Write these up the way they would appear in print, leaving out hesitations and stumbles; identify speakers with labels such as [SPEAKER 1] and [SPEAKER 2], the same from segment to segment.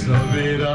[SPEAKER 1] सवेरा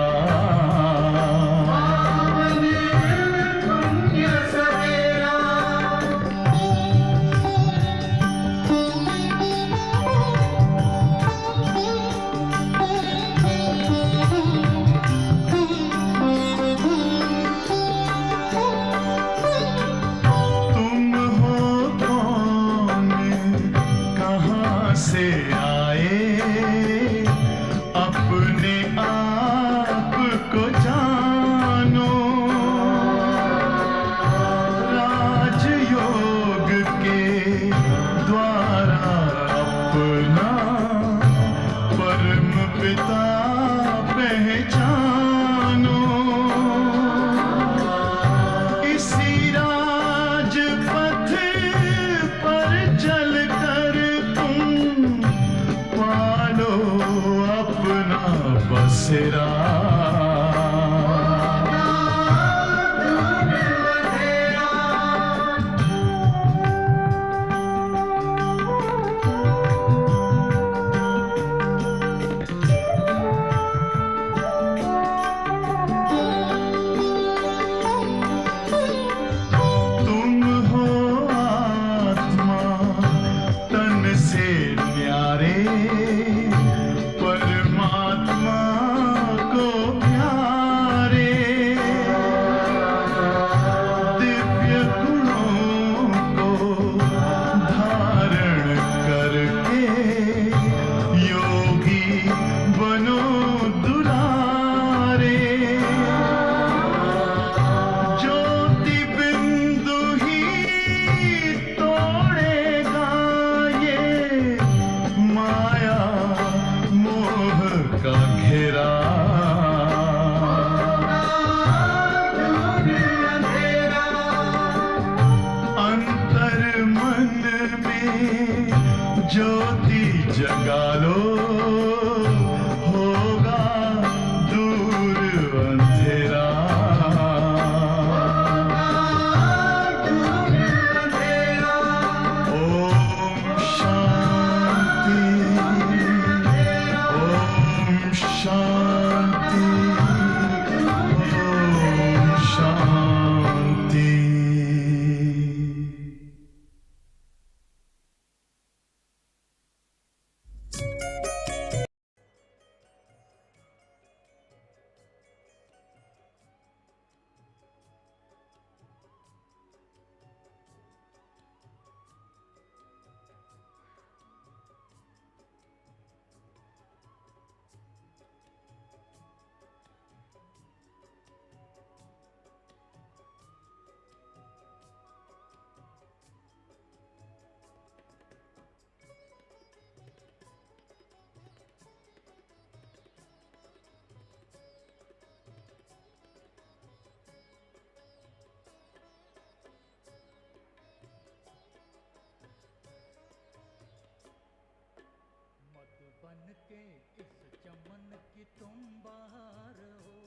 [SPEAKER 2] बन के इस चमन की तुम बहार हो,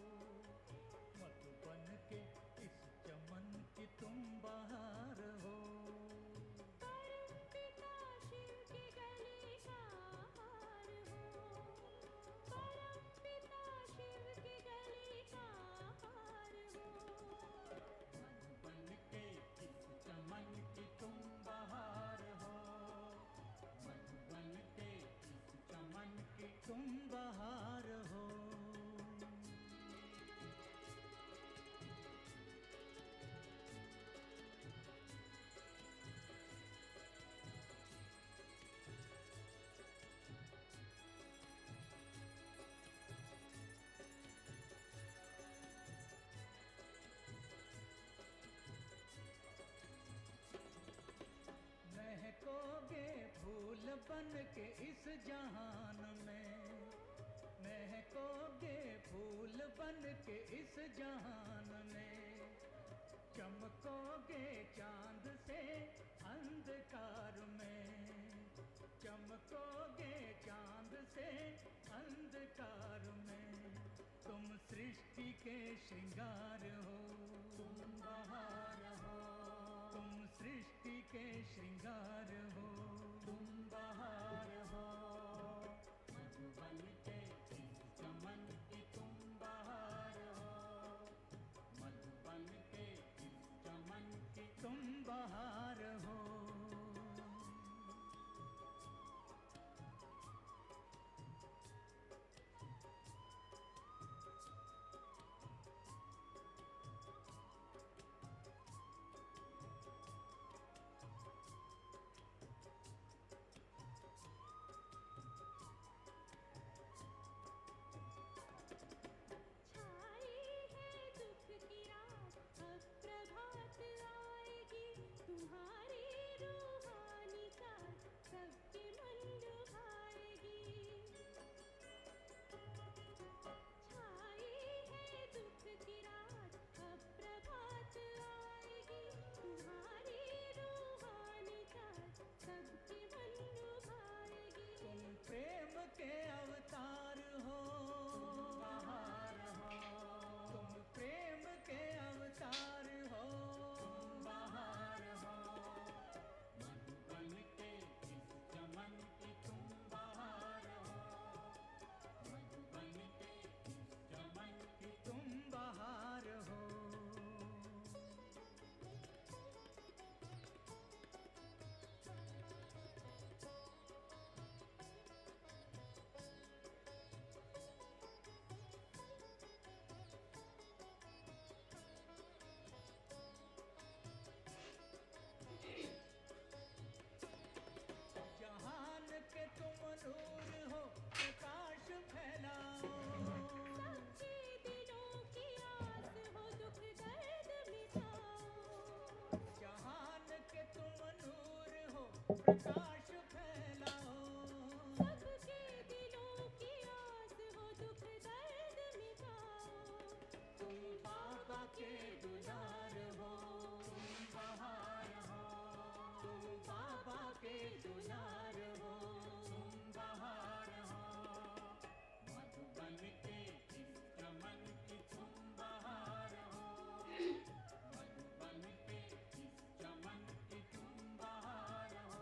[SPEAKER 2] मधुबन के इस चमन की तुम बहार हो।
[SPEAKER 3] परम पिता शिव की गली का हार हो, परम पिता शिव की गली का हार हो।
[SPEAKER 2] मधुबन के इस चमन की तुम बहार हो, मधुबन के चमन की तुम बहार हो। महकोगे फूल बन के इस जहान में, महकोगे फूल बन के इस जहान में। चमकोगे चांद से अंधकार में, चमकोगे चांद से अंधकार में। तुम सृष्टि के श्रृंगार हो, तुम बहार हो। तुम सृष्टि के श्रृंगार हो, तुम बहार हो। मधुबन के इस चमन की तुम प्रकाश फैलाओ,
[SPEAKER 3] सबके दिलों की आस हो, दुख दर्द मिटाओ।
[SPEAKER 2] तुम बाबा के दुलार हो, तुम बहार हो, तुम बाबा के दुलार हो, तुम बहार हो, मधुबन के इस चमन की तुम बहार हो, मधुबन के इस चमन की तुम बहार हो।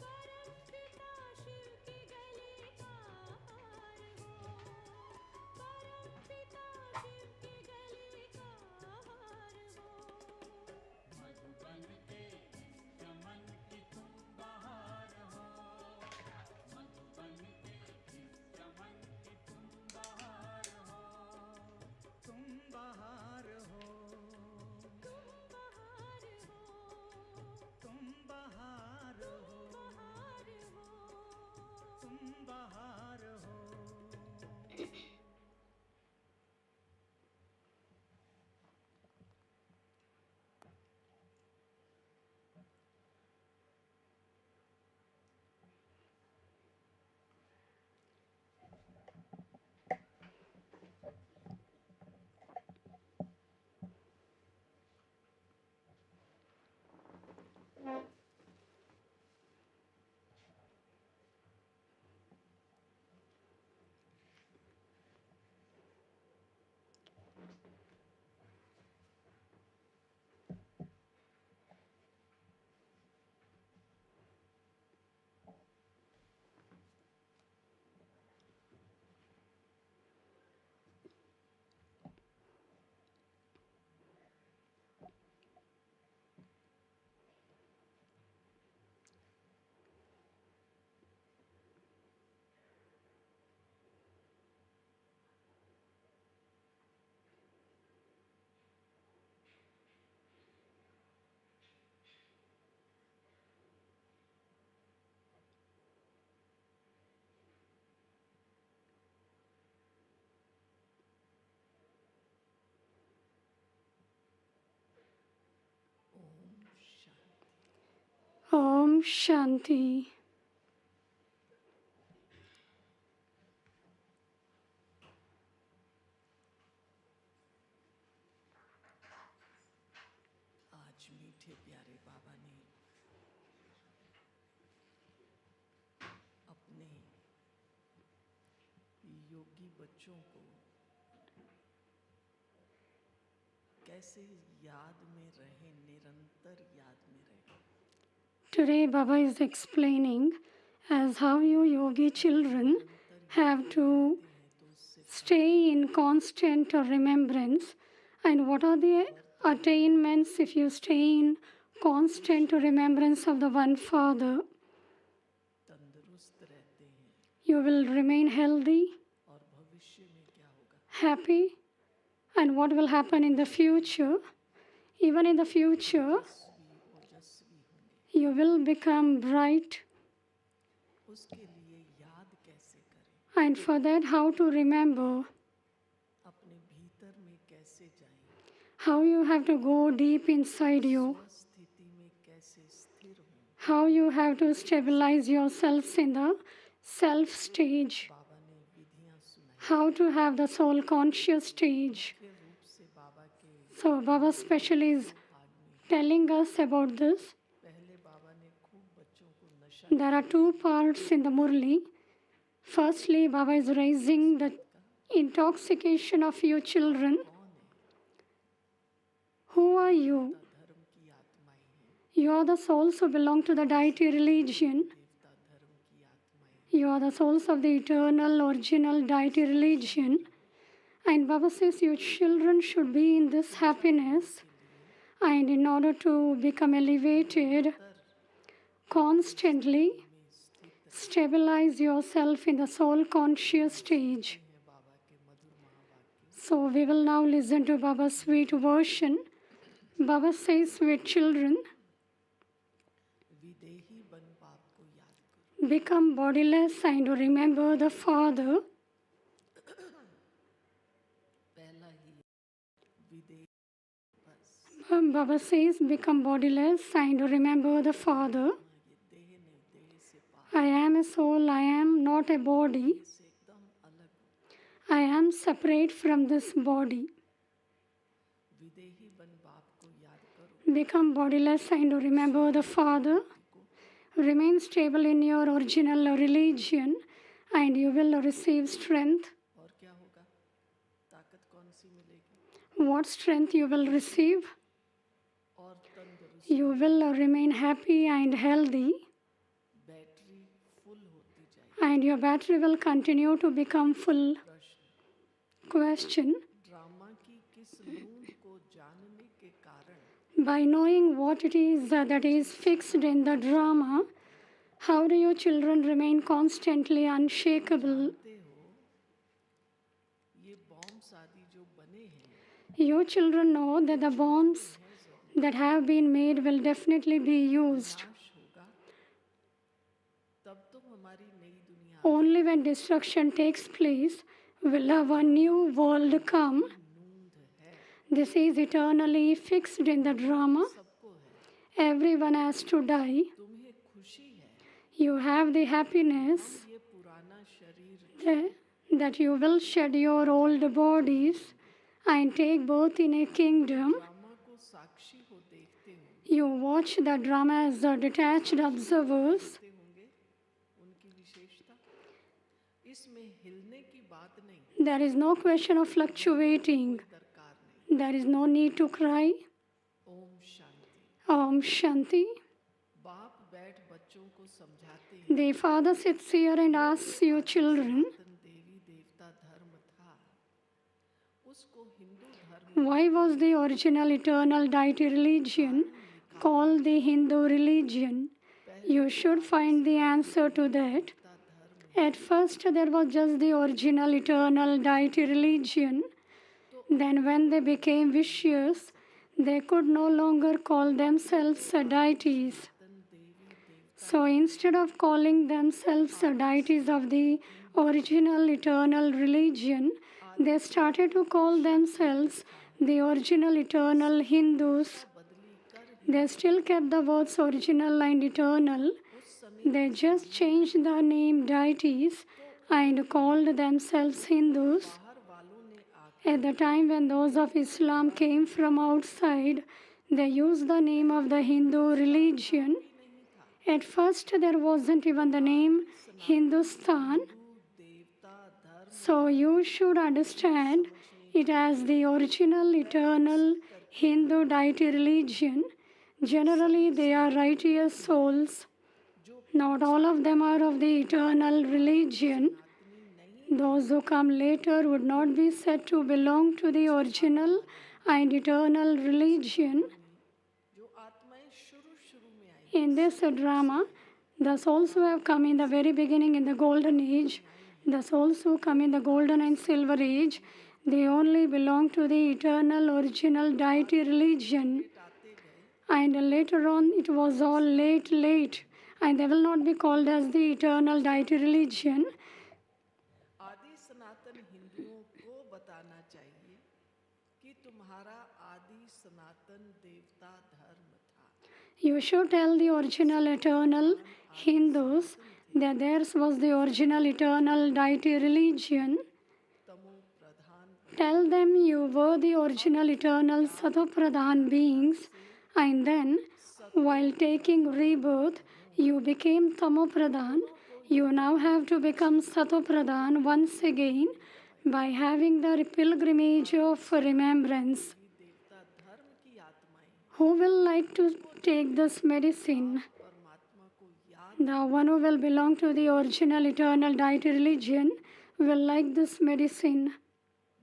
[SPEAKER 3] परम पिता शिव के गले का हार हो, परम पिता शिव के गले का हार हो।
[SPEAKER 2] मधुबन के इस चमन की तुम बहार हो, मधुबन के इस चमन की तुम बहार हो, तुम बहार हो,
[SPEAKER 3] तुम बहार हो,
[SPEAKER 2] तुम बहार हो,
[SPEAKER 3] बहार हो।
[SPEAKER 2] तुम बहार हो।
[SPEAKER 1] Om Shanti.
[SPEAKER 4] आज मीठे प्यारे बाबा ने अपने योगी बच्चों को कैसे याद में रहे, निरंतर याद में रहे।
[SPEAKER 1] Today Baba is explaining as how you yogi children have to stay in constant remembrance, and what are the attainments if you stay in constant remembrance of the one Father.
[SPEAKER 4] तंदुरुस्त रहते हैं
[SPEAKER 1] You will remain healthy,
[SPEAKER 4] और भविष्य में क्या होगा,
[SPEAKER 1] happy, and what will happen in the future. Even in the future,
[SPEAKER 4] ओजस्वी होंगे।
[SPEAKER 1] you will become bright.
[SPEAKER 4] उसके लिए याद कैसे करें,
[SPEAKER 1] And for that, how to remember,
[SPEAKER 4] अपने भीतर में कैसे जाएं,
[SPEAKER 1] how you have to go deep inside you,
[SPEAKER 4] स्थिति में कैसे स्थिर हों।
[SPEAKER 1] how you have to stabilize yourselves in the self stage,
[SPEAKER 4] बाबा ने विधियां सुनाई।
[SPEAKER 1] how to have the soul conscious stage.
[SPEAKER 4] मुख्य रूप से बाबा के
[SPEAKER 1] So, Baba specially is
[SPEAKER 4] भाग में
[SPEAKER 1] telling us about this.
[SPEAKER 4] पहले बाबा ने खूब बच्चों को नशा
[SPEAKER 1] There are two parts in the Murli. Firstly, Baba is raising the intoxication of you children.
[SPEAKER 4] कौन है,
[SPEAKER 1] Who are you?
[SPEAKER 4] धर्म की आत्माएं हैं,
[SPEAKER 1] You are the souls who belong to the deity religion.
[SPEAKER 4] देवता धर्म की आत्माएं।
[SPEAKER 1] You are the souls of the eternal, original deity religion. And Baba says you children should be in this happiness. And in order to become elevated, constantly stabilize yourself in the soul conscious stage.
[SPEAKER 4] हैं बाबा के मधुर महावाक्य।
[SPEAKER 1] So we will now listen to Baba's sweet version. Baba says, sweet children,
[SPEAKER 4] विदेही बन बाप को याद करो,
[SPEAKER 1] become bodiless and remember the Father.
[SPEAKER 4] पहला ही विदेही बस
[SPEAKER 1] Baba says, become bodiless and remember the Father.
[SPEAKER 4] से पार,
[SPEAKER 1] I am a soul, I am not a body,
[SPEAKER 4] इससे एकदम अलग हूँ।
[SPEAKER 1] I am separate from this body.
[SPEAKER 4] विदेही बन बाप को याद करो,
[SPEAKER 1] Become bodiless and remember the Father. Remain stable in your original religion and you will receive strength.
[SPEAKER 4] और क्या होगा? ताकत कौन सी मिलेगी?
[SPEAKER 1] What strength you will receive?
[SPEAKER 4] और तंदुरुस्त,
[SPEAKER 1] You will remain happy and healthy,
[SPEAKER 4] battery full होती जाएगी।
[SPEAKER 1] and your battery will continue to become full.
[SPEAKER 4] प्रश्न,
[SPEAKER 1] Question:
[SPEAKER 4] ड्रामा की किस नूंद को जानने के कारण
[SPEAKER 1] by knowing what it is that is fixed in the drama, how do your children remain constantly unshakable?
[SPEAKER 4] जानते हो ये बॉम्ब्स आदि जो बने हैं,
[SPEAKER 1] Your children know that the bombs that have been made will definitely be used.
[SPEAKER 4] नाश होगा, तब तो हमारी नई दुनिया
[SPEAKER 1] Only when destruction takes place will our new world come.
[SPEAKER 4] नूंद है,
[SPEAKER 1] This is eternally fixed in the drama.
[SPEAKER 4] सबको है।
[SPEAKER 1] Everyone has to die.
[SPEAKER 4] तुम्हें खुशी है,
[SPEAKER 1] You have the happiness
[SPEAKER 4] ये पुराना शरीर
[SPEAKER 1] that you will shed your old bodies and take birth in a kingdom.
[SPEAKER 4] Drama को साक्षी हो देखते होंगे,
[SPEAKER 1] You watch the drama as the detached observers.
[SPEAKER 4] देखते होंगे उनकी विशेषता, इसमें हिलने की बात नहीं,
[SPEAKER 1] There is no question of fluctuating.
[SPEAKER 4] दरकार नहीं।
[SPEAKER 1] There is no need to cry.
[SPEAKER 4] Om Shanti.
[SPEAKER 1] Om Shanti.
[SPEAKER 4] बाप बैठ बच्चों को समझाते हैं,
[SPEAKER 1] The Father sits here and asks you children,
[SPEAKER 4] सनातन देवी देवता धर्म था, उसको हिंदू धर्म
[SPEAKER 1] why was the original eternal deity religion called the Hindu religion? You should find the answer to that.
[SPEAKER 4] का धर्म
[SPEAKER 1] At first, there was just the original eternal deity religion. Then, when they became vicious, they could no longer call themselves deities.
[SPEAKER 4] तन देवी देवता
[SPEAKER 1] So, instead of calling themselves deities of the original eternal religion, they started to call themselves the original eternal Hindus.
[SPEAKER 4] बदली कर
[SPEAKER 1] They still kept the words original and eternal.
[SPEAKER 4] उस समय
[SPEAKER 1] They just changed the name deities and called themselves Hindus.
[SPEAKER 4] बाहर वालों ने आकर
[SPEAKER 1] At the time when those of Islam came from outside, they used the name of the Hindu religion. At first, there wasn't even the name Hindustan.
[SPEAKER 4] देवता धर्म
[SPEAKER 1] So, you should understand it as the original eternal Hindu deity religion. Generally, they are righteous souls. Not all of them are of the eternal religion. Those who come later would not be said to belong to the original and eternal religion.
[SPEAKER 4] जो आत्माएं शुरू शुरू में आई,
[SPEAKER 1] In this drama, the souls who have come in the very beginning in the golden age, the souls who come in the golden and silver age, they only belong to the eternal original deity religion.
[SPEAKER 4] आते गए,
[SPEAKER 1] And later on, it was all late, and they will not be called as the eternal deity religion.
[SPEAKER 4] आदि सनातन हिंदुओं को बताना चाहिए कि तुम्हारा आदि सनातन देवता धर्म था।
[SPEAKER 1] You should tell the original eternal Hindus that theirs was the original eternal deity religion.
[SPEAKER 4] तमो प्रधान
[SPEAKER 1] Tell them you were the original eternal Satopradhan beings, and then, while taking rebirth, you became Tamopradhan. You now have to become Satopradhan once again by having the pilgrimage of remembrance.
[SPEAKER 4] देवता धर्म की आत्माएं
[SPEAKER 1] Who will like to take this medicine?
[SPEAKER 4] परमात्मा को याद
[SPEAKER 1] The one who will belong to the original eternal deity religion will like this medicine.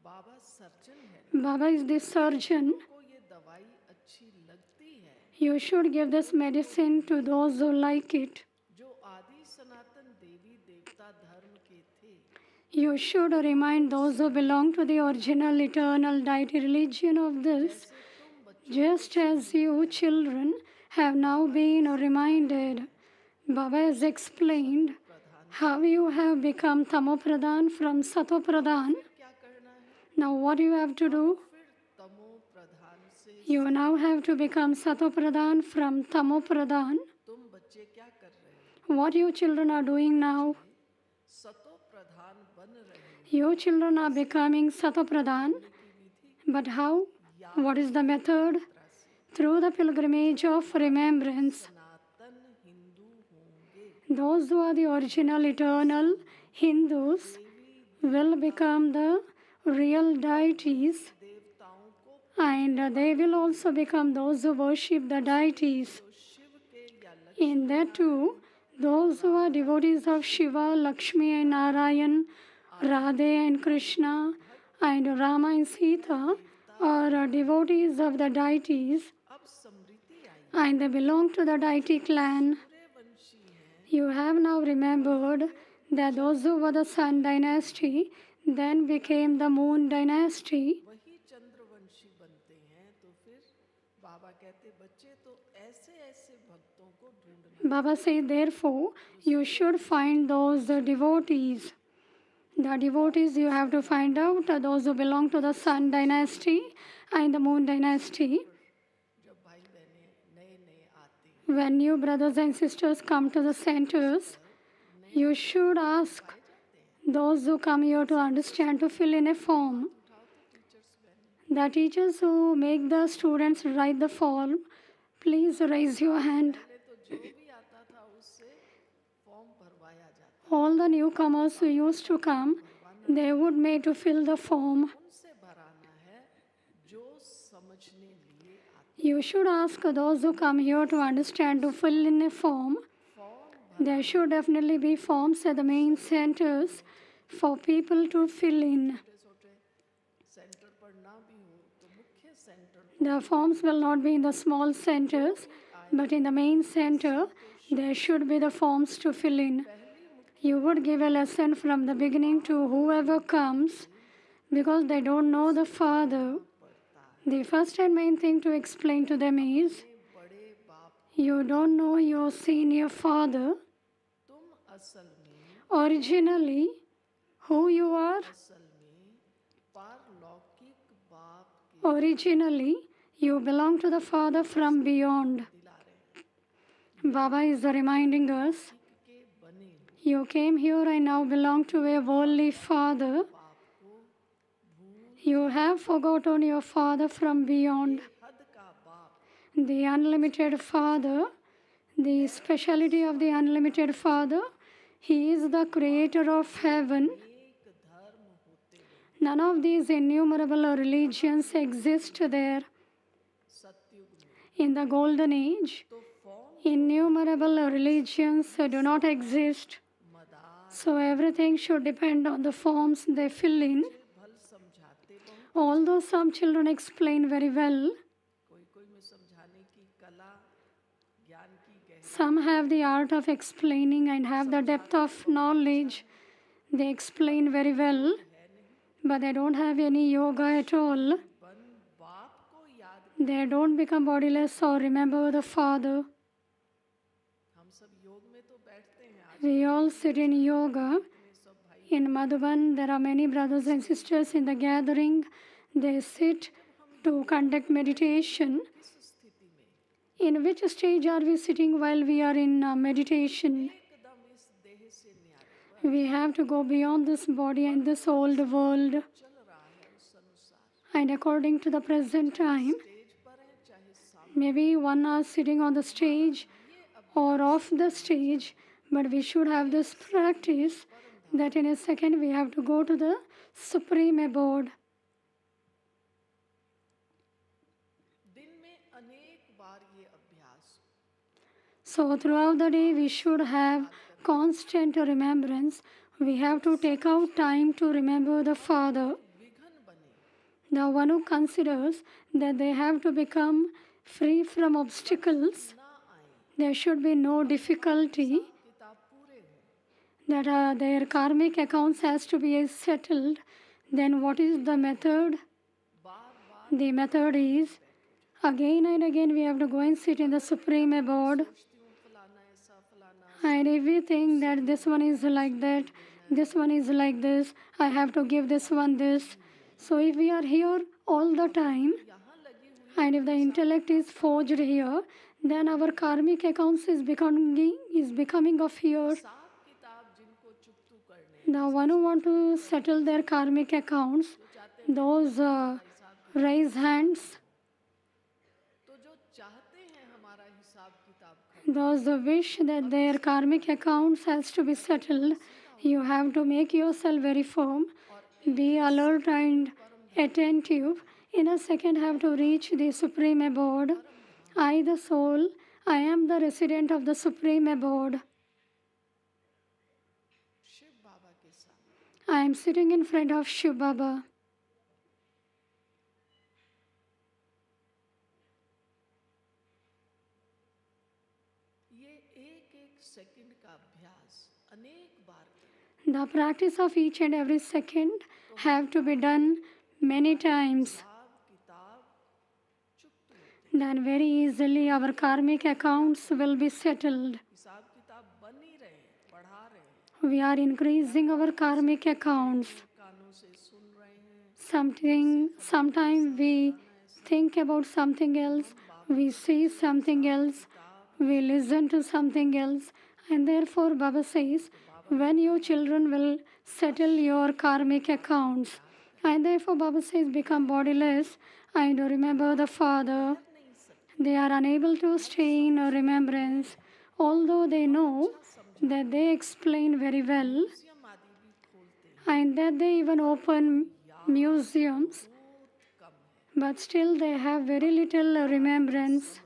[SPEAKER 4] Baba surgeon है,
[SPEAKER 1] Baba is the surgeon.
[SPEAKER 4] को ये दवाई अच्छी लगती है,
[SPEAKER 1] You should give this medicine to those who like it.
[SPEAKER 4] जो आदि सनातन देवी देवता धर्म के थे,
[SPEAKER 1] You should remind those who belong to the original eternal deity religion of this, just as you children have now been reminded. Baba has explained how you have become Tamopradhan from Satopradhan.
[SPEAKER 4] क्या करना है?
[SPEAKER 1] Now what you have to do?
[SPEAKER 4] फिर तमो प्रधान से
[SPEAKER 1] You now have to become Satopradhan from Tamopradhan.
[SPEAKER 4] तुम बच्चे क्या कर रहे
[SPEAKER 1] What you children are doing now?
[SPEAKER 4] सतो प्रधान बन रहे हैं।
[SPEAKER 1] You children are becoming Satapradhan. But how? What is the method? Through the pilgrimage of remembrance.
[SPEAKER 4] सनातन हिंदू होंगे,
[SPEAKER 1] Those who are the original eternal Hindus will become the real deities,
[SPEAKER 4] देवताओं को
[SPEAKER 1] and they will also become those who worship the deities.
[SPEAKER 4] तो शिव के या Lakshmi
[SPEAKER 1] In that too, those who are devotees of Shiva, Lakshmi and Narayan, Radhe and Krishna, and Rama and Sita are devotees of the deities,
[SPEAKER 4] अब समृद्धि आई,
[SPEAKER 1] and they belong to the deity clan.
[SPEAKER 4] वंशी हैं,
[SPEAKER 1] You have now remembered that those who were the Sun dynasty then became the Moon dynasty.
[SPEAKER 4] वही चंद्रवंशी बनते हैं। तो फिर बाबा कहते बच्चे तो ऐसे ऐसे भक्तों को ढूंढना,
[SPEAKER 1] Baba said, therefore, you should find those devotees. The devotees you have to find out are those who belong to the Sun dynasty and the Moon dynasty.
[SPEAKER 4] जब भाई बहनें नए नए आते हैं,
[SPEAKER 1] When new brothers and sisters come to the centers, you should ask those who come here to understand to fill in a form. The teachers who make the students write the form, please raise your hand.
[SPEAKER 4] पहले तो जो भी आता था उससे form भरवाया जाता,
[SPEAKER 1] All the newcomers who used to come, they would make to fill the form.
[SPEAKER 4] उनसे भराना है जो समझने लिए आते।
[SPEAKER 1] You should ask those who come here to understand to fill in a form.
[SPEAKER 4] Form
[SPEAKER 1] There should definitely be forms at the main centers for people to fill in.
[SPEAKER 4] छोटे छोटे centre पर ना भी हो तो मुख्य centre
[SPEAKER 1] The forms will not be in the small centers, but in the main center, there should be the forms to fill in. You would give a lesson from the beginning to whoever comes because they don't know the Father. The first and main thing to explain to them is
[SPEAKER 4] बड़े बाप,
[SPEAKER 1] you don't know your senior father.
[SPEAKER 4] तुम असल में
[SPEAKER 1] Originally, who you are?
[SPEAKER 4] असल में पारलौकिक बाप के
[SPEAKER 1] Originally, you belong to the Father from beyond.
[SPEAKER 4] दिला रहे हैं,
[SPEAKER 1] Baba is reminding us,
[SPEAKER 4] के बने हुए
[SPEAKER 1] you came here and now belong to a worldly Father.
[SPEAKER 4] बाप को भूल,
[SPEAKER 1] You have forgotten your Father from beyond.
[SPEAKER 4] हद का बाप
[SPEAKER 1] The unlimited Father, the speciality of the unlimited Father, He is the creator of heaven.
[SPEAKER 4] एक धर्म होते हुए
[SPEAKER 1] None of these innumerable religions exist there.
[SPEAKER 4] सतयुग में
[SPEAKER 1] In the golden age,
[SPEAKER 4] तो form
[SPEAKER 1] innumerable religions do not exist.
[SPEAKER 4] Madar
[SPEAKER 1] So everything should depend on the forms they fill in.
[SPEAKER 4] भल समझाते बहुत,
[SPEAKER 1] Although some children explain very well,
[SPEAKER 4] कोई कोई में समझाने की कला, ज्ञान की गहराई,
[SPEAKER 1] some have the art of explaining and have the depth of knowledge. They explain very well, but they don't have any yoga at all.
[SPEAKER 4] बन बाप को याद,
[SPEAKER 1] They don't become bodiless or remember the Father.
[SPEAKER 4] हम सब योग में तो बैठते हैं, आज
[SPEAKER 1] We all sit in yoga.
[SPEAKER 4] में सब भाई
[SPEAKER 1] In Madhuban, there are many brothers and sisters in the gathering. They sit to conduct meditation.
[SPEAKER 4] किस स्थिति में
[SPEAKER 1] In which stage are we sitting while we are in meditation?
[SPEAKER 4] एकदम इस देह से न्यारे पर
[SPEAKER 1] We have to go beyond this body and this old world.
[SPEAKER 4] चल रहा है उस अनुसार,
[SPEAKER 1] And according to the present time,
[SPEAKER 4] stage पर है चाहे सामने,
[SPEAKER 1] maybe one hour sitting on the stage or off the stage, but we should have this practice that in a second we have to go to the supreme abode.
[SPEAKER 4] दिन में अनेक बार ये अभ्यास,
[SPEAKER 1] So throughout the day we should have constant remembrance. We have to take out time to remember the Father.
[SPEAKER 4] विघन बने,
[SPEAKER 1] The one who considers that they have to become free from obstacles,
[SPEAKER 4] ना आए,
[SPEAKER 1] there should be no difficulty,
[SPEAKER 4] किताब पूरे हों,
[SPEAKER 1] that their karmic accounts has to be settled, then what is the method?
[SPEAKER 4] Bar bar
[SPEAKER 1] The method is again and again we have to go and sit in the supreme abode,
[SPEAKER 4] सोचती हूँ फलाना ऐसा फलाना,
[SPEAKER 1] and if we think that this one is like that, this one is like this, I have to give this one this. So if we are here all the time,
[SPEAKER 4] यहाँ लगी हुई
[SPEAKER 1] and if the intellect is forged here, then our karmic accounts is becoming of fear.
[SPEAKER 4] हिसाब किताब जिनको चुकतू करने
[SPEAKER 1] The one who want to settle their karmic accounts, those raise hands.
[SPEAKER 4] तो जो चाहते हैं हमारा हिसाब किताब खत्म,
[SPEAKER 1] Those who wish that their karmic accounts has to be settled, you have to make yourself very firm, be alert and attentive. In a second, have to reach the supreme abode. I, the soul, I am the resident of the supreme abode.
[SPEAKER 4] Shiv बाबा के सामने
[SPEAKER 1] I am sitting in front of Shiv Baba.
[SPEAKER 4] ये एक एक second का अभ्यास अनेक बार करें,
[SPEAKER 1] The practice of each and every second have to be done many times.
[SPEAKER 4] हिसाब किताब चुकतू होते,
[SPEAKER 1] Then very easily our karmic accounts will be settled.
[SPEAKER 4] हिसाब किताब बन ही रहे हैं, बढ़ा रहे हैं,
[SPEAKER 1] We are increasing our karmic accounts.
[SPEAKER 4] कानों से सुन रहे हैं,
[SPEAKER 1] Sometimes we think about something else, we see something else, we listen to something else, and therefore Baba says, when you children will settle your karmic accounts, and therefore Baba says, become bodiless and remember the Father. They are unable to stay in remembrance, although they know that they explain very well,
[SPEAKER 4] museum आदि भी खोलते हैं,
[SPEAKER 1] and that they even open museums,
[SPEAKER 4] बहुत कम है,
[SPEAKER 1] but still they have very little remembrance.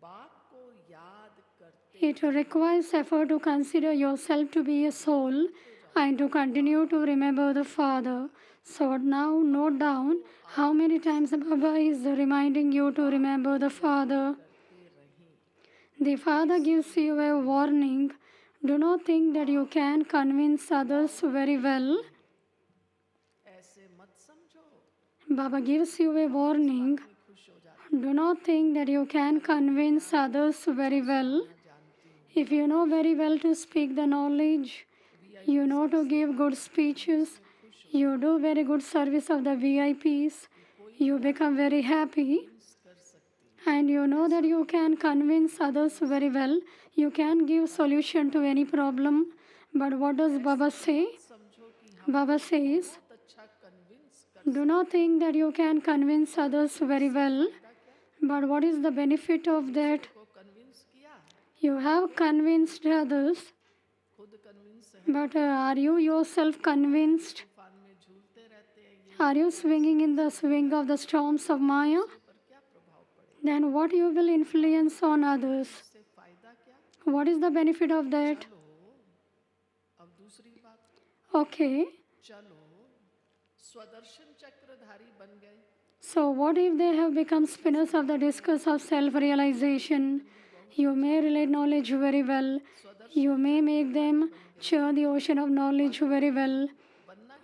[SPEAKER 4] बाप को याद करते
[SPEAKER 1] It requires effort to consider yourself to be a soul and to continue to remember the Father. So now note down how many times Baba is reminding you to remember the Father. The Father gives you a warning. Do not think that you can convince others very well.
[SPEAKER 4] ऐसे मत समझो,
[SPEAKER 1] Baba gives you a warning.
[SPEAKER 4] खुश हो जाते
[SPEAKER 1] Do not think that you can convince others very well. If you know very well to speak the knowledge, you know to give good speeches, you do very good service of the VIPs, you become very happy,
[SPEAKER 4] कर सकती,
[SPEAKER 1] and you know that you can convince others very well, you can give solution to any problem. But what does Baba say?
[SPEAKER 4] समझो कि हम
[SPEAKER 1] Baba says,
[SPEAKER 4] बहुत अच्छा convince कर,
[SPEAKER 1] do not think that you can convince others very well, but what is the benefit of that?
[SPEAKER 4] को convince किया,
[SPEAKER 1] You have convinced others,
[SPEAKER 4] खुद convince है,
[SPEAKER 1] but are you yourself convinced?
[SPEAKER 4] तूफान में झूलते रहते हैं, ये
[SPEAKER 1] Are you swinging in the swing of the storms of Maya?
[SPEAKER 4] पर क्या प्रभाव पड़ेगा,
[SPEAKER 1] Then what you will influence on others?
[SPEAKER 4] इससे फायदा क्या?
[SPEAKER 1] What is the benefit of that?
[SPEAKER 4] चलो अब दूसरी बात,
[SPEAKER 1] Okay,
[SPEAKER 4] चलो स्वदर्शन चक्रधारी बन गए,
[SPEAKER 1] so what if they have become spinners of the discus of self-realization? You may relate knowledge very well. You may make them cheer the ocean of knowledge very well.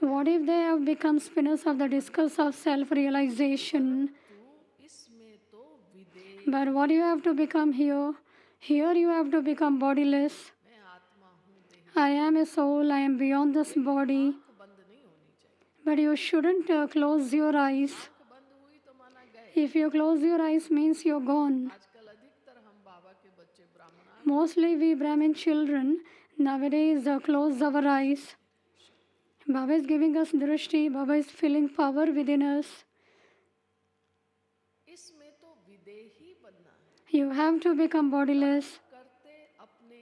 [SPEAKER 1] What if they have become spinners of the discus of self-realization?
[SPEAKER 4] तू इसमें तो विदेह,
[SPEAKER 1] But what you have to become here? Here you have to become bodiless.
[SPEAKER 4] मैं आत्मा हूँ, देह
[SPEAKER 1] I am a soul, I am beyond this body.
[SPEAKER 4] बंद नहीं होनी चाहिए,
[SPEAKER 1] But you shouldn't close your eyes.
[SPEAKER 4] बंद हुई तो माना गए,
[SPEAKER 1] If you close your eyes means you're gone.
[SPEAKER 4] आजकल अधिकतर हम बाबा के बच्चे ब्राह्मण
[SPEAKER 1] Mostly we Brahmin children nowadays close our eyes. Baba is giving us drishti, Baba is feeling power within us.
[SPEAKER 4] इसमें तो विदेही बनना है,
[SPEAKER 1] You have to become bodiless.
[SPEAKER 4] करते अपने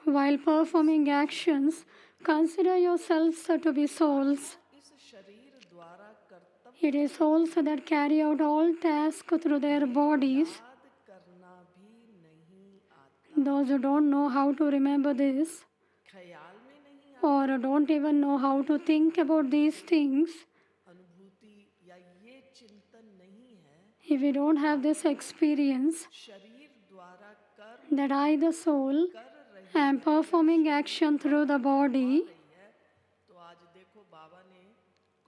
[SPEAKER 4] को
[SPEAKER 1] While performing actions, consider yourselves to be souls.
[SPEAKER 4] इस शरीर द्वारा कर्तव्य
[SPEAKER 1] It is souls that carry out all tasks through their bodies.
[SPEAKER 4] याद करना भी नहीं आता,
[SPEAKER 1] Those who don't know how to remember this,
[SPEAKER 4] ख्याल में नहीं आता,
[SPEAKER 1] or don't even know how to think about these things,
[SPEAKER 4] अनुभूति या ये चिंतन नहीं है,
[SPEAKER 1] if we don't have this experience
[SPEAKER 4] शरीर द्वारा कर
[SPEAKER 1] that I, the soul,
[SPEAKER 4] कर रही
[SPEAKER 1] am performing action through the body,
[SPEAKER 4] है, तो आज देखो बाबा ने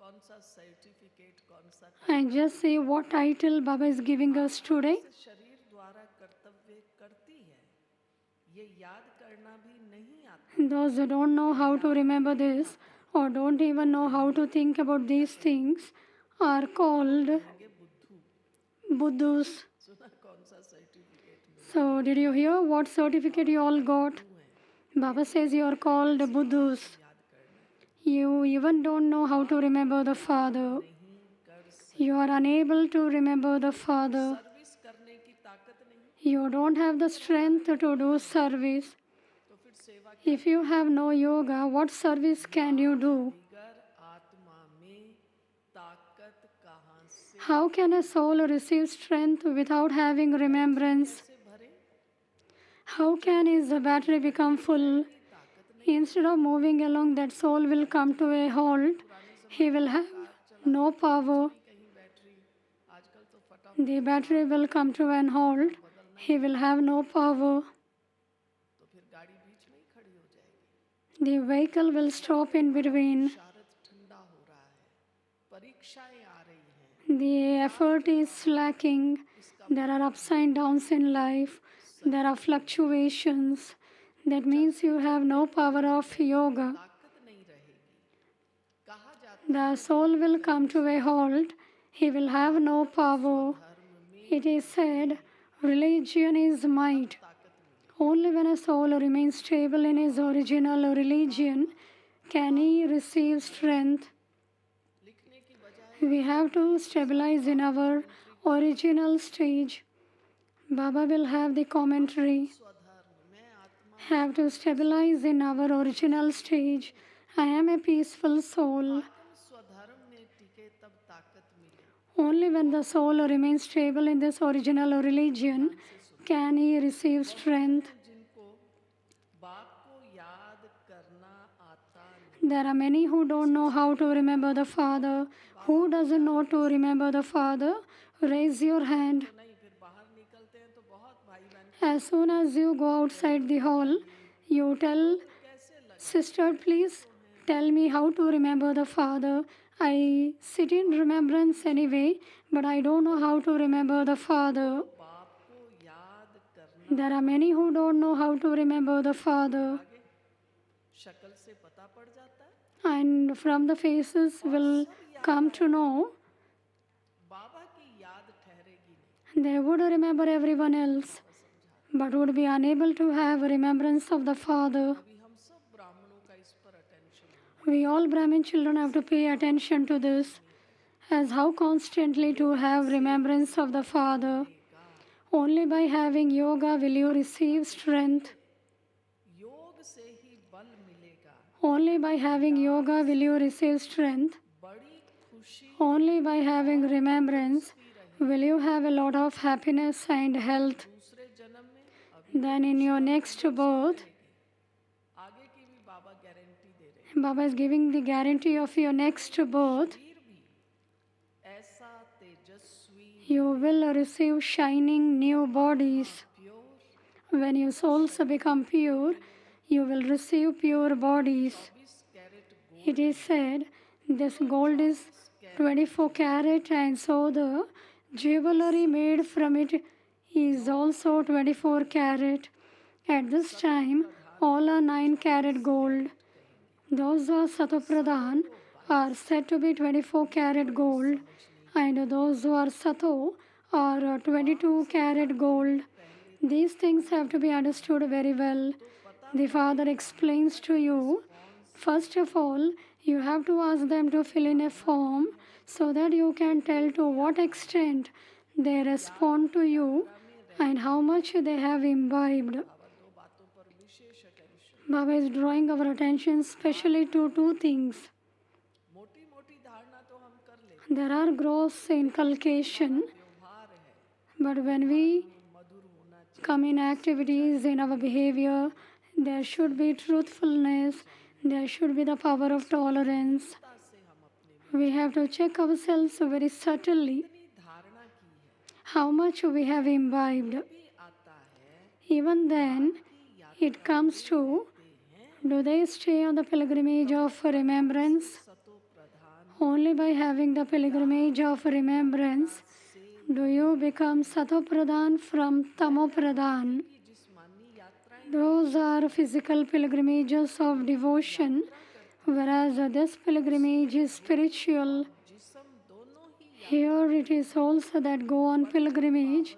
[SPEAKER 4] कौन सा सर्टिफिकेट, कौन सा
[SPEAKER 1] and just see what title Baba is giving us today.
[SPEAKER 4] शरीर द्वारा कर्तव्य करती है, ये याद करना भी नहीं आता,
[SPEAKER 1] Those who don't know how to remember this, or don't even know how to think about these things, are called
[SPEAKER 4] ये बुद्धू,
[SPEAKER 1] Buddhus.
[SPEAKER 4] सुना कौन सा certificate
[SPEAKER 1] So, did you hear what certificate you all got? Baba says you are called Buddhas. You even don't know how to remember the Father. You are unable to remember the Father.
[SPEAKER 4] Service करने की ताकत नहीं,
[SPEAKER 1] You don't have the strength to do service.
[SPEAKER 4] तो फिर सेवा की
[SPEAKER 1] If you have no yoga, what service can you do?
[SPEAKER 4] बिगर आत्मा में ताकत कहाँ से
[SPEAKER 1] How can a soul receive strength without having remembrance?
[SPEAKER 4] भरे?
[SPEAKER 1] How can his battery become full? Instead of moving along, that soul will come to a halt. He will have no power.
[SPEAKER 4] कहीं battery आजकल तो फटा,
[SPEAKER 1] The battery will come to an halt. He will have no power.
[SPEAKER 4] तो फिर गाड़ी बीच में ही खड़ी हो जाएगी।
[SPEAKER 1] The vehicle will stop in between.
[SPEAKER 4] शारद ठंडा हो रहा है, परीक्षाएं आ रही हैं,
[SPEAKER 1] The effort is slacking. There are ups and downs in life. There are fluctuations. That means you have no power of yoga.
[SPEAKER 4] ताकत नहीं रहेगी। कहा जाता
[SPEAKER 1] The soul will come to a halt. He will have no power. It is said, religion is might. Only when a soul remains stable in his original religion can he receive strength.
[SPEAKER 4] लिखने की बजाय
[SPEAKER 1] We have to stabilize in our original stage. Baba will have the commentary.
[SPEAKER 4] स्वधर्म मैं आत्मा
[SPEAKER 1] Have to stabilize in our original stage. I am a peaceful soul.
[SPEAKER 4] स्वधर्म में टिके तब ताकत मिले।
[SPEAKER 1] Only when the soul remains stable in this original religion can he receive strength.
[SPEAKER 4] जिनको बाप को याद करना आता नहीं,
[SPEAKER 1] There are many who don't know how to remember the Father. Who doesn't know to remember the Father? Raise your hand.
[SPEAKER 4] नहीं फिर बाहर निकलते हैं तो बहुत भाई बहन
[SPEAKER 1] As soon as you go outside the hall, you tell, Sister, please tell me how to remember the Father. I sit in remembrance anyway, but I don't know how to remember the Father.
[SPEAKER 4] बाप को याद करना
[SPEAKER 1] There are many who don't know how to remember the Father.
[SPEAKER 4] आगे शक्ल से पता पड़ जाता है।
[SPEAKER 1] And from the faces will come to know.
[SPEAKER 4] बाबा की याद ठहरेगी नहीं।
[SPEAKER 1] They would remember everyone else, but would be unable to have remembrance of the Father.
[SPEAKER 4] अभी हम सब ब्राह्मणों का इस पर attention,
[SPEAKER 1] We all Brahmin children have to pay attention to this, as how constantly to have remembrance of the Father. Only by having yoga will you receive strength.
[SPEAKER 4] योग से ही बल मिलेगा।
[SPEAKER 1] Only by having yoga will you receive strength.
[SPEAKER 4] बड़ी खुशी
[SPEAKER 1] Only by having remembrance will you have a lot of happiness and health.
[SPEAKER 4] दूसरे जन्म में अभी
[SPEAKER 1] Then in your next birth,
[SPEAKER 4] आगे की भी बाबा गारंटी दे रहे
[SPEAKER 1] Baba is giving the guarantee of your next birth.
[SPEAKER 4] हैं। फिर भी ऐसा तेजस्वी
[SPEAKER 1] You will receive shining new bodies.
[SPEAKER 4] Pure
[SPEAKER 1] When your souls become pure, you will receive pure bodies.
[SPEAKER 4] 20 carat gold
[SPEAKER 1] It is said this gold is 24 carat, and so the jewelry made from it is also 24 carat. At this time, all are 9 carat gold. Those who are Satopradhan are said to be 24 carat gold, and those who are Sato are 22 carat gold. These things have to be understood very well. The Father explains to you, first of all, you have to ask them to fill in a form so that you can tell to what extent they respond to you and how much they have imbibed.
[SPEAKER 4] दो बातों पर विशेष attention.
[SPEAKER 1] Baba is drawing our attention specially to two things.
[SPEAKER 4] मोटी मोटी धारणा तो हम कर लेते
[SPEAKER 1] There are gross inculcation,
[SPEAKER 4] व्यवहार है,
[SPEAKER 1] but when we
[SPEAKER 4] मधुर होना चाहिए।
[SPEAKER 1] come in activities, in our behavior, there should be truthfulness, there should be the power of tolerance.
[SPEAKER 4] से हम अपने
[SPEAKER 1] We have to check ourselves very subtly
[SPEAKER 4] इतनी धारणा की है,
[SPEAKER 1] how much we have imbibed.
[SPEAKER 4] भी आता है
[SPEAKER 1] Even then, it comes to, do they stay on the pilgrimage of remembrance?
[SPEAKER 4] सतो प्रधान
[SPEAKER 1] Only by having the pilgrimage of remembrance do you become Sato Pradhan from Tamo Pradhan.
[SPEAKER 4] की जिस्मानी यात्राएं
[SPEAKER 1] Those are physical pilgrimages of devotion, whereas this pilgrimage is spiritual.
[SPEAKER 4] जिस्म दोनों ही
[SPEAKER 1] Here it is souls that go on pilgrimage,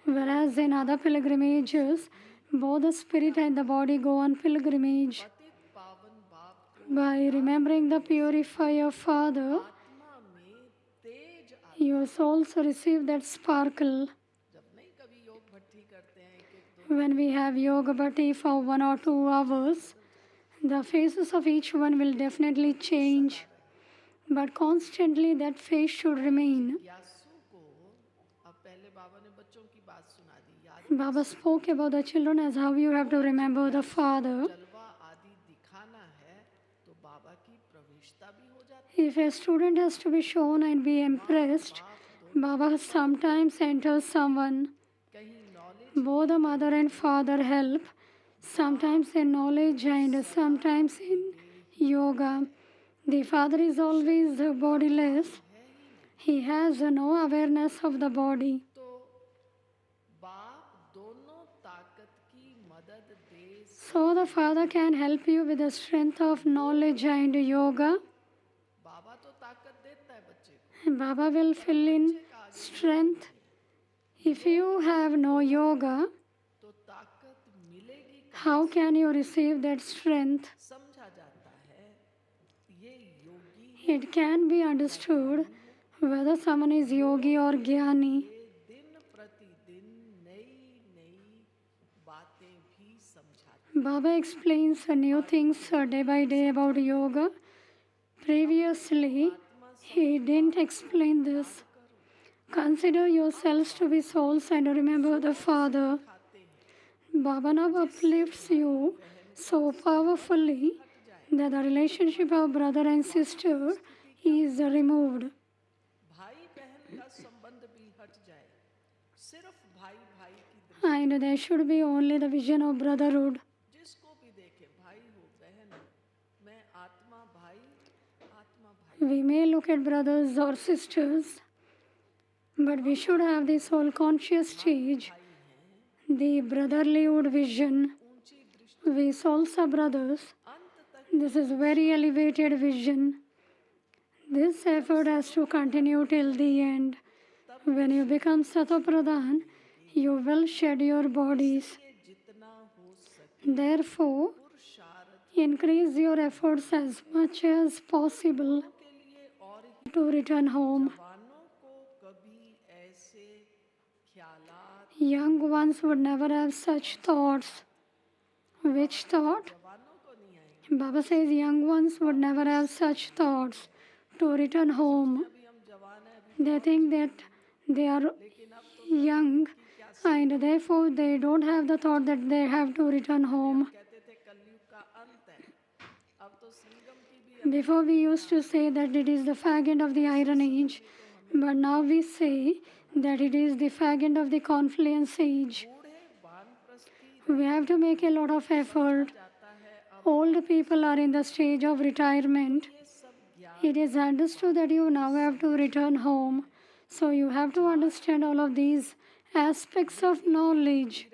[SPEAKER 1] Whereas in other pilgrimages, both the spirit and the body go on pilgrimage.
[SPEAKER 4] पतित पावन बाप को
[SPEAKER 1] By remembering the purifier Father,
[SPEAKER 4] आत्मा में तेज आता
[SPEAKER 1] your souls receive that sparkle.
[SPEAKER 4] जब नहीं कभी योग भट्टी करते हैं एक एक दो
[SPEAKER 1] When we have yoga bhatti for 1 or 2 hours, the faces of each one will definitely change. But constantly that face should remain.
[SPEAKER 4] यासु को अब पहले बाबा ने बच्चों की बात सुना दी याद
[SPEAKER 1] Baba spoke about the children as how you have to remember the Father.
[SPEAKER 4] जलवा आदि दिखाना है तो बाबा की प्रविष्टता भी हो जाती
[SPEAKER 1] If a student has to be shown and be impressed, Baba sometimes enters someone.
[SPEAKER 4] है कहीं knowledge
[SPEAKER 1] Both the mother and father help, sometimes in knowledge and sometimes in yoga. The father is always bodiless. He has no awareness of the body.
[SPEAKER 4] तो बाप दोनों ताकत की मदद दे
[SPEAKER 1] So the father can help you with the strength of knowledge and yoga.
[SPEAKER 4] बाबा तो ताकत देता है बच्चे को
[SPEAKER 1] Baba will fill in strength. If you have no yoga,
[SPEAKER 4] तो ताकत मिलेगी
[SPEAKER 1] how can you receive that strength?
[SPEAKER 4] समझा जाता है ये योगी
[SPEAKER 1] It can be understood whether someone is yogi or jnani.
[SPEAKER 4] ये दिन प्रतिदिन नई नई बातें भी समझाते
[SPEAKER 1] Baba explains new things day by day about yoga. Previously, he didn't explain this. Consider yourselves to be souls and remember the Father. Baba now uplifts you so powerfully that the relationship of brother and sister is removed.
[SPEAKER 4] भाई बहन का संबंध भी हट जाए सिर्फ भाई भाई की दृष्टि
[SPEAKER 1] And there should be only the vision of brotherhood.
[SPEAKER 4] जिसको भी देखे भाई हो बहन हो मैं आत्मा भाई
[SPEAKER 1] We may look at brothers or sisters, but we should have the soul conscious stage, the brotherlyhood vision.
[SPEAKER 4] ऊंची दृष्टि
[SPEAKER 1] We souls are brothers.
[SPEAKER 4] अंत तक
[SPEAKER 1] This is very elevated vision. This effort has to continue till the end. When you become Satopradhan, you will shed your bodies.
[SPEAKER 4] ये जितना हो सके
[SPEAKER 1] Therefore,
[SPEAKER 4] पुरुषार्थ
[SPEAKER 1] increase your efforts as much as possible
[SPEAKER 4] के लिए और
[SPEAKER 1] to return home.
[SPEAKER 4] जवानों को कभी ऐसे ख्यालात
[SPEAKER 1] Young ones would never have such thoughts. Which thought?
[SPEAKER 4] जवानों को नहीं आएंगे
[SPEAKER 1] Baba says young ones would never have such thoughts to return home.
[SPEAKER 4] अभी हम जवान हैं अभी
[SPEAKER 1] They think that they are
[SPEAKER 4] लेकिन अब तो
[SPEAKER 1] young and therefore they don't have the thought that they have to return home.
[SPEAKER 4] कहते थे कलयुग का अंत है अब तो संगम की भी
[SPEAKER 1] Before we used to say that it is the faggot of the Iron Age, but now we say that it is the faggot of the Confluence Age.
[SPEAKER 4] बूढ़े वानप्रस्थी
[SPEAKER 1] We have to make a lot of effort.
[SPEAKER 4] जाता है अब
[SPEAKER 1] Old people are in the stage of retirement.
[SPEAKER 4] ये सब ज्ञान
[SPEAKER 1] It is understood that you now have to return home. So you have to understand all of these aspects of knowledge.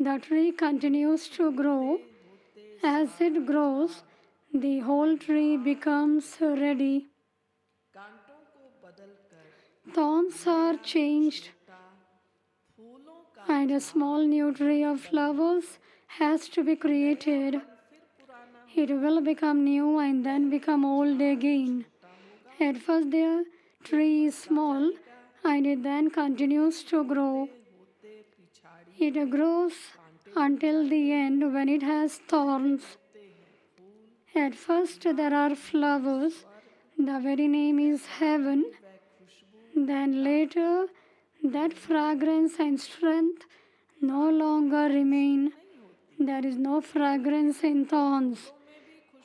[SPEAKER 1] The tree continues to grow. As it grows, the whole tree becomes ready.
[SPEAKER 4] कांटों को बदलकर
[SPEAKER 1] Thorns are changed,
[SPEAKER 4] फूलों का
[SPEAKER 1] and a small new tree of flowers has to be created.
[SPEAKER 4] फिर पुराना
[SPEAKER 1] It will become new and then become old again. At first, the tree is small and it then continues to grow.
[SPEAKER 4] होते पिछाड़ी
[SPEAKER 1] It grows until the end when it has thorns. At first, there are flowers. The very name is heaven. Then later, that fragrance and strength no longer remain. There is no fragrance in thorns.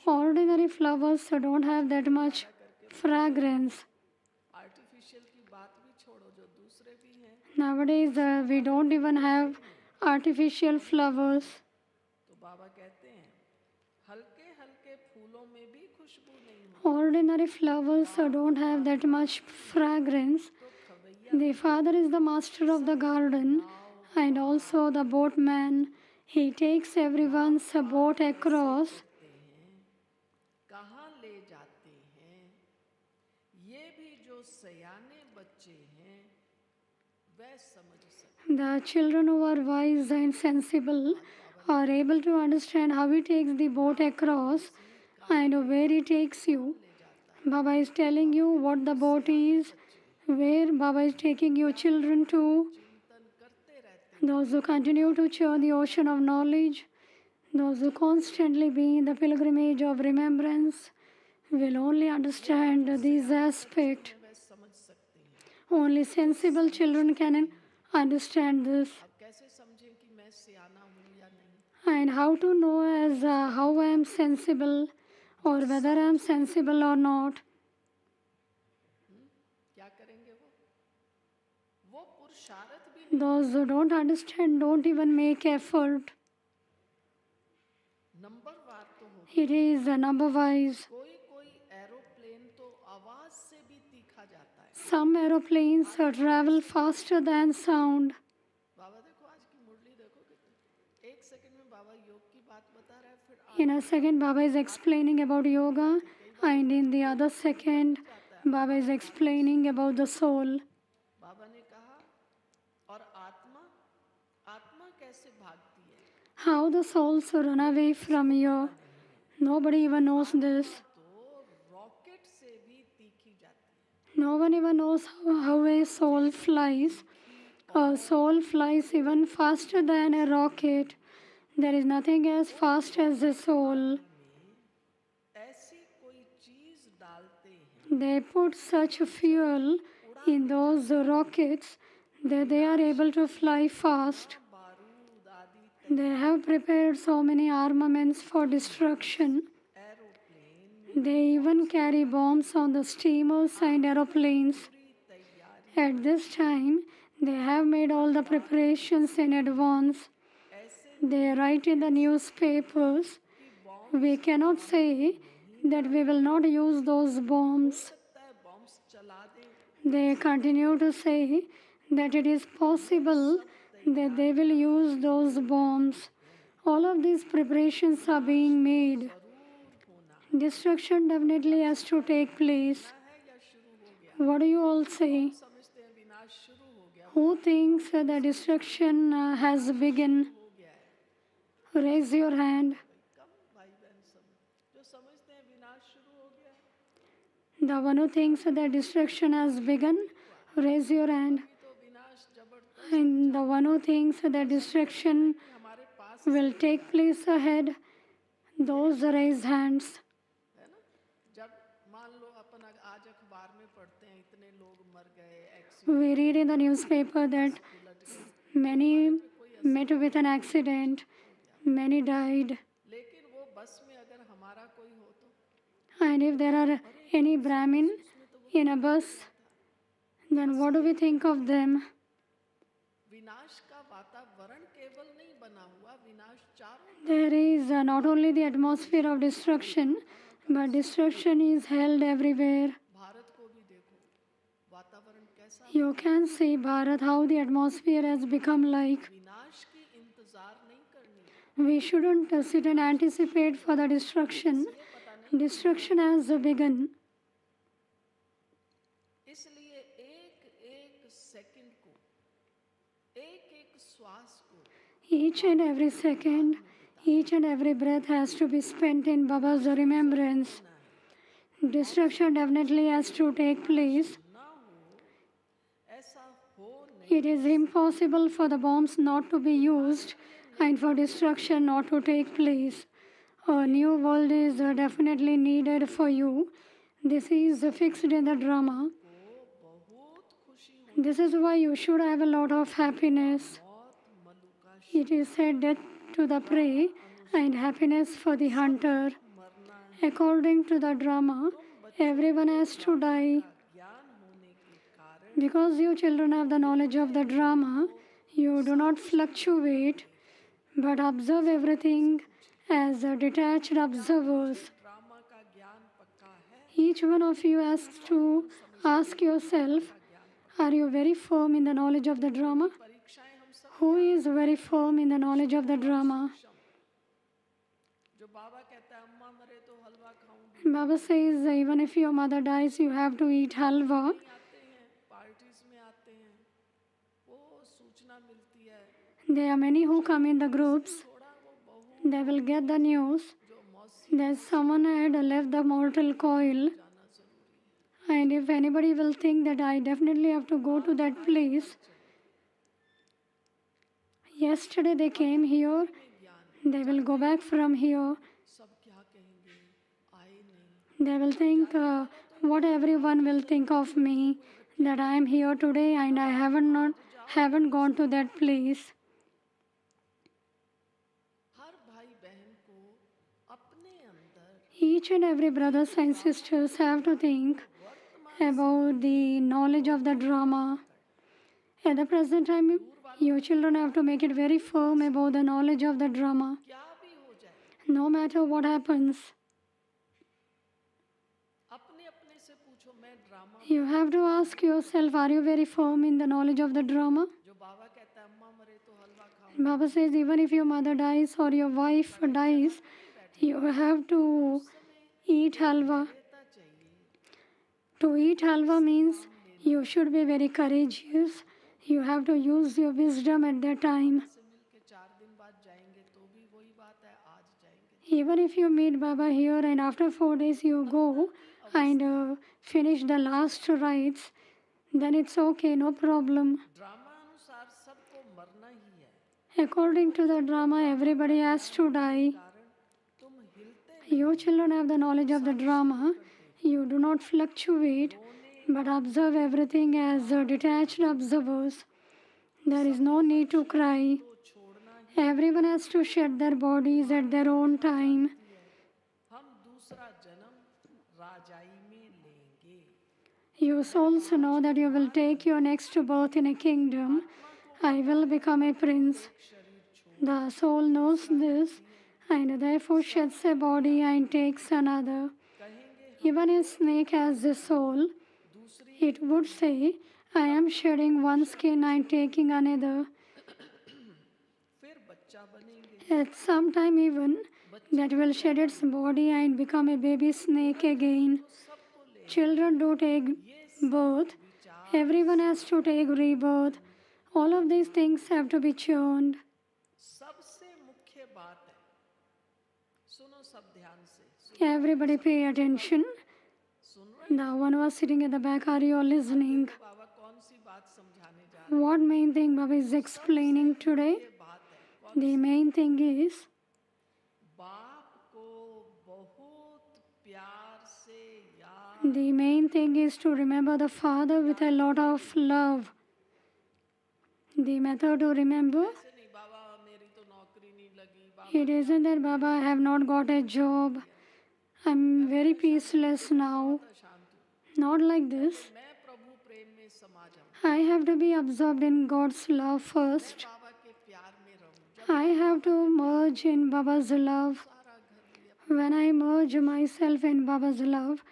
[SPEAKER 1] Ordinary flowers don't have that much fragrance.
[SPEAKER 4] Artificial की बात भी छोड़ो जो दूसरे भी हैं
[SPEAKER 1] Nowadays, we don't even have artificial flowers.
[SPEAKER 4] तो बाबा कहते हैं हल्के हल्के फूलों में भी खुशबू नहीं होती
[SPEAKER 1] Ordinary flowers don't have that much fragrance. The father is the master of the garden and also the boatman. He takes everyone's boat across.
[SPEAKER 4] कहाँ ले जाते हैं ये भी जो सयाने बच्चे हैं वह समझ सकते
[SPEAKER 1] The children who are wise and sensible are able to understand how it takes the boat across and where it takes you.
[SPEAKER 4] ले जाता है।
[SPEAKER 1] Baba is telling you what the boat is, where Baba is taking you children to.
[SPEAKER 4] चिंतन करते रहते
[SPEAKER 1] Those who continue to churn the ocean of knowledge, those who constantly be in the pilgrimage of remembrance, will only understand these aspects.
[SPEAKER 4] हैं, वह समझ सकते हैं।
[SPEAKER 1] Only sensible children can understand this.
[SPEAKER 4] अब कैसे समझें कि मैं सियाना हूँ या नहीं?
[SPEAKER 1] And how to know as how I am sensible or whether I am sensible or not.
[SPEAKER 4] क्या करेंगे वो पुरुषार्थ भी
[SPEAKER 1] Those who don't understand don't even make effort.
[SPEAKER 4] नंबरवार तो हो।
[SPEAKER 1] It is number wise.
[SPEAKER 4] कोई कोई एरोप्लेन तो आवाज से भी तीखा जाता है।
[SPEAKER 1] Some aeroplanes travel faster than sound.
[SPEAKER 4] बाबा देखो आज की मुरली देखो कितनी, एक सेकंड में बाबा योग की बात बता रहा है, फिर
[SPEAKER 1] In a second, Baba is explaining about yoga, and in the other second, Baba is explaining about the soul.
[SPEAKER 4] बाबा ने कहा और आत्मा आत्मा कैसे भागती है?
[SPEAKER 1] How the souls run away from you. Nobody even knows this.
[SPEAKER 4] तो रॉकेट से भी तीखी जाती है।
[SPEAKER 1] No one even knows how a soul flies. A soul flies even faster than a rocket. There is nothing as fast as a soul.
[SPEAKER 4] ऐसी कोई चीज डालते हैं
[SPEAKER 1] They put such fuel in those rockets that they are able to fly fast.
[SPEAKER 4] बारूद आदि
[SPEAKER 1] They have prepared so many armaments for destruction.
[SPEAKER 4] Aeroplane
[SPEAKER 1] They even carry bombs on the steamers and aeroplanes.
[SPEAKER 4] पूरी तैयारी
[SPEAKER 1] At this time, they have made all the preparations in advance.
[SPEAKER 4] ऐसे
[SPEAKER 1] They write in the newspapers, we cannot say that we will not use those bombs.
[SPEAKER 4] सकता है bombs चला दे।
[SPEAKER 1] They continue to say that it is possible that they will use those bombs. All of these preparations are being made. Destruction definitely has to take place.
[SPEAKER 4] है या शुरू हो गया?
[SPEAKER 1] What do you all say?
[SPEAKER 4] समझते हैं विनाश शुरू हो गया
[SPEAKER 1] Who thinks that destruction has begun?
[SPEAKER 4] हो गया है।
[SPEAKER 1] Raise your hand.
[SPEAKER 4] कम भाई बहन सब जो समझते हैं विनाश शुरू हो गया है।
[SPEAKER 1] The one who thinks that destruction has begun, raise your hand.
[SPEAKER 4] तो विनाश जबरदस्त
[SPEAKER 1] And the one who thinks that destruction
[SPEAKER 4] हमारे पास
[SPEAKER 1] will take place ahead, those raise hands.
[SPEAKER 4] है ना। जब मान लो अपन आज अखबार में पढ़ते हैं इतने लोग मर गए, accident
[SPEAKER 1] We read in the newspaper that many met with an accident, many died.
[SPEAKER 4] लेकिन वो बस में अगर हमारा कोई हो तो
[SPEAKER 1] And if there are any Brahmin in a bus, then what do we think of them?
[SPEAKER 4] विनाश का वातावरण केवल नहीं बना हुआ, विनाश चारों
[SPEAKER 1] There is not only the atmosphere of destruction, but destruction is held everywhere.
[SPEAKER 4] Bharat को भी देखो वातावरण कैसा।
[SPEAKER 1] You can see Bharat how the atmosphere has become like.
[SPEAKER 4] विनाश की इंतजार नहीं करनी,
[SPEAKER 1] We shouldn't sit and anticipate for the destruction. Destruction has begun.
[SPEAKER 4] इसलिए एक एक सेकंड को, एक एक श्वास को
[SPEAKER 1] Each and every second, each and every breath has to be spent in Baba's remembrance. Destruction definitely has to take place.
[SPEAKER 4] ना हो, ऐसा हो नहीं।
[SPEAKER 1] It is impossible for the bombs not to be used and for destruction not to take place. A new world is definitely needed for you. This is fixed in the drama.
[SPEAKER 4] को बहुत खुशी हो।
[SPEAKER 1] This is why you should have a lot of happiness.
[SPEAKER 4] मौत Maluka
[SPEAKER 1] It is said death to the prey and happiness for the hunter.
[SPEAKER 4] मरना
[SPEAKER 1] According to the drama, everyone has to die.
[SPEAKER 4] ज्ञान होने के कारण
[SPEAKER 1] Because you children have the knowledge of the drama, you do not fluctuate but observe everything as detached observers.
[SPEAKER 4] Drama का ज्ञान पक्का है।
[SPEAKER 1] Each one of you has to ask yourself, are you very firm in the knowledge of the drama?
[SPEAKER 4] परीक्षाएं हम सब
[SPEAKER 1] Who is very firm in the knowledge of the drama?
[SPEAKER 4] जो बाबा कहता है अम्मा मरे तो हलवा खाऊंगी,
[SPEAKER 1] Baba says, even if your mother dies, you have to eat halwa.
[SPEAKER 4] आते हैं पार्टीज में आते हैं, सूचना मिलती है,
[SPEAKER 1] There are many who come in the groups.
[SPEAKER 4] थोड़ा वो बहू
[SPEAKER 1] They will get the news
[SPEAKER 4] जो मौसी
[SPEAKER 1] that someone had left the mortal coil.
[SPEAKER 4] जाना जरूरी है।
[SPEAKER 1] And if anybody will think that I definitely have to go to that place, yesterday they came here, they will go back from here.
[SPEAKER 4] सब क्या कहेंगे, आए नहीं।
[SPEAKER 1] They will think what everyone will think of me, that I am here today and I haven't gone to that place.
[SPEAKER 4] हर भाई बहन को अपने अंदर
[SPEAKER 1] Each and every brothers and sisters have to think about the knowledge of the drama. At the present time, you children have to make it very firm about the knowledge of the drama.
[SPEAKER 4] क्या भी हो जाए,
[SPEAKER 1] No matter what happens,
[SPEAKER 4] अपने अपने से पूछो, मैं drama
[SPEAKER 1] you have to ask yourself, are you very firm in the knowledge of the drama?
[SPEAKER 4] जो बाबा कहता है अम्मा मरे तो हलवा खाओ,
[SPEAKER 1] Baba says, even if your mother dies or your wife dies, you have to eat halwa.
[SPEAKER 4] लेता चाहिए।
[SPEAKER 1] To eat halwa means you should be very courageous. You have to use your wisdom at that time.
[SPEAKER 4] से मिल के 4 दिन बाद जाएंगे तो भी वही बात है, आज जाएंगे
[SPEAKER 1] Even if you meet Baba here and after 4 days you go and finish the last rites, then it's okay, no problem.
[SPEAKER 4] Drama अनुसार सबको मरना ही है,
[SPEAKER 1] According to the drama, everybody has to die.
[SPEAKER 4] कारण तुम हिलते
[SPEAKER 1] You children have the knowledge of the drama. You do not fluctuate, but observe everything as detached observers. There is no need to cry.
[SPEAKER 4] तो छोड़ना ही
[SPEAKER 1] Everyone has to shed their bodies at their own time.
[SPEAKER 4] है। हम दूसरा जन्म राजाई में लेंगे।
[SPEAKER 1] You souls know that you will take your next birth in a kingdom. I will become a prince. The soul knows this and therefore sheds a body and takes another.
[SPEAKER 4] कहेंगे
[SPEAKER 1] Even a snake has a soul.
[SPEAKER 4] दूसरी
[SPEAKER 1] It would say, I am shedding one skin and taking another.
[SPEAKER 4] फिर बच्चा बनेंगे,
[SPEAKER 1] At some time even, that will shed its body and become a baby snake again.
[SPEAKER 4] सबको ले
[SPEAKER 1] Children do take birth. Everyone has to take rebirth. All of these things have to be churned.
[SPEAKER 4] सबसे मुख्य बात है, सुनो सब ध्यान से,
[SPEAKER 1] Everybody pay attention.
[SPEAKER 4] सुन रहे
[SPEAKER 1] The one who was sitting at the back, are you all listening?
[SPEAKER 4] बाबा कौन सी बात समझाने जा रहे
[SPEAKER 1] What main thing Baba is explaining today?
[SPEAKER 4] हैं? ये बात है,
[SPEAKER 1] The main thing is,
[SPEAKER 4] बाप को बहुत प्यार से याद,
[SPEAKER 1] the main thing is to remember the Father with a lot of love. The method to remember,
[SPEAKER 4] ऐसे नहीं बाबा मेरी तो नौकरी नहीं लगी, बाबा
[SPEAKER 1] it isn't that Baba, I have not got a job. I'm very peaceless now.
[SPEAKER 4] शांत हूँ,
[SPEAKER 1] Not like this.
[SPEAKER 4] मैं प्रभु प्रेम में समा जाऊँ,
[SPEAKER 1] I have to be absorbed in God's love first.
[SPEAKER 4] बाबा के प्यार में रहूँ। जब
[SPEAKER 1] I have to merge in Baba's love.
[SPEAKER 4] सारा घर लिया,
[SPEAKER 1] When I merge myself in Baba's love,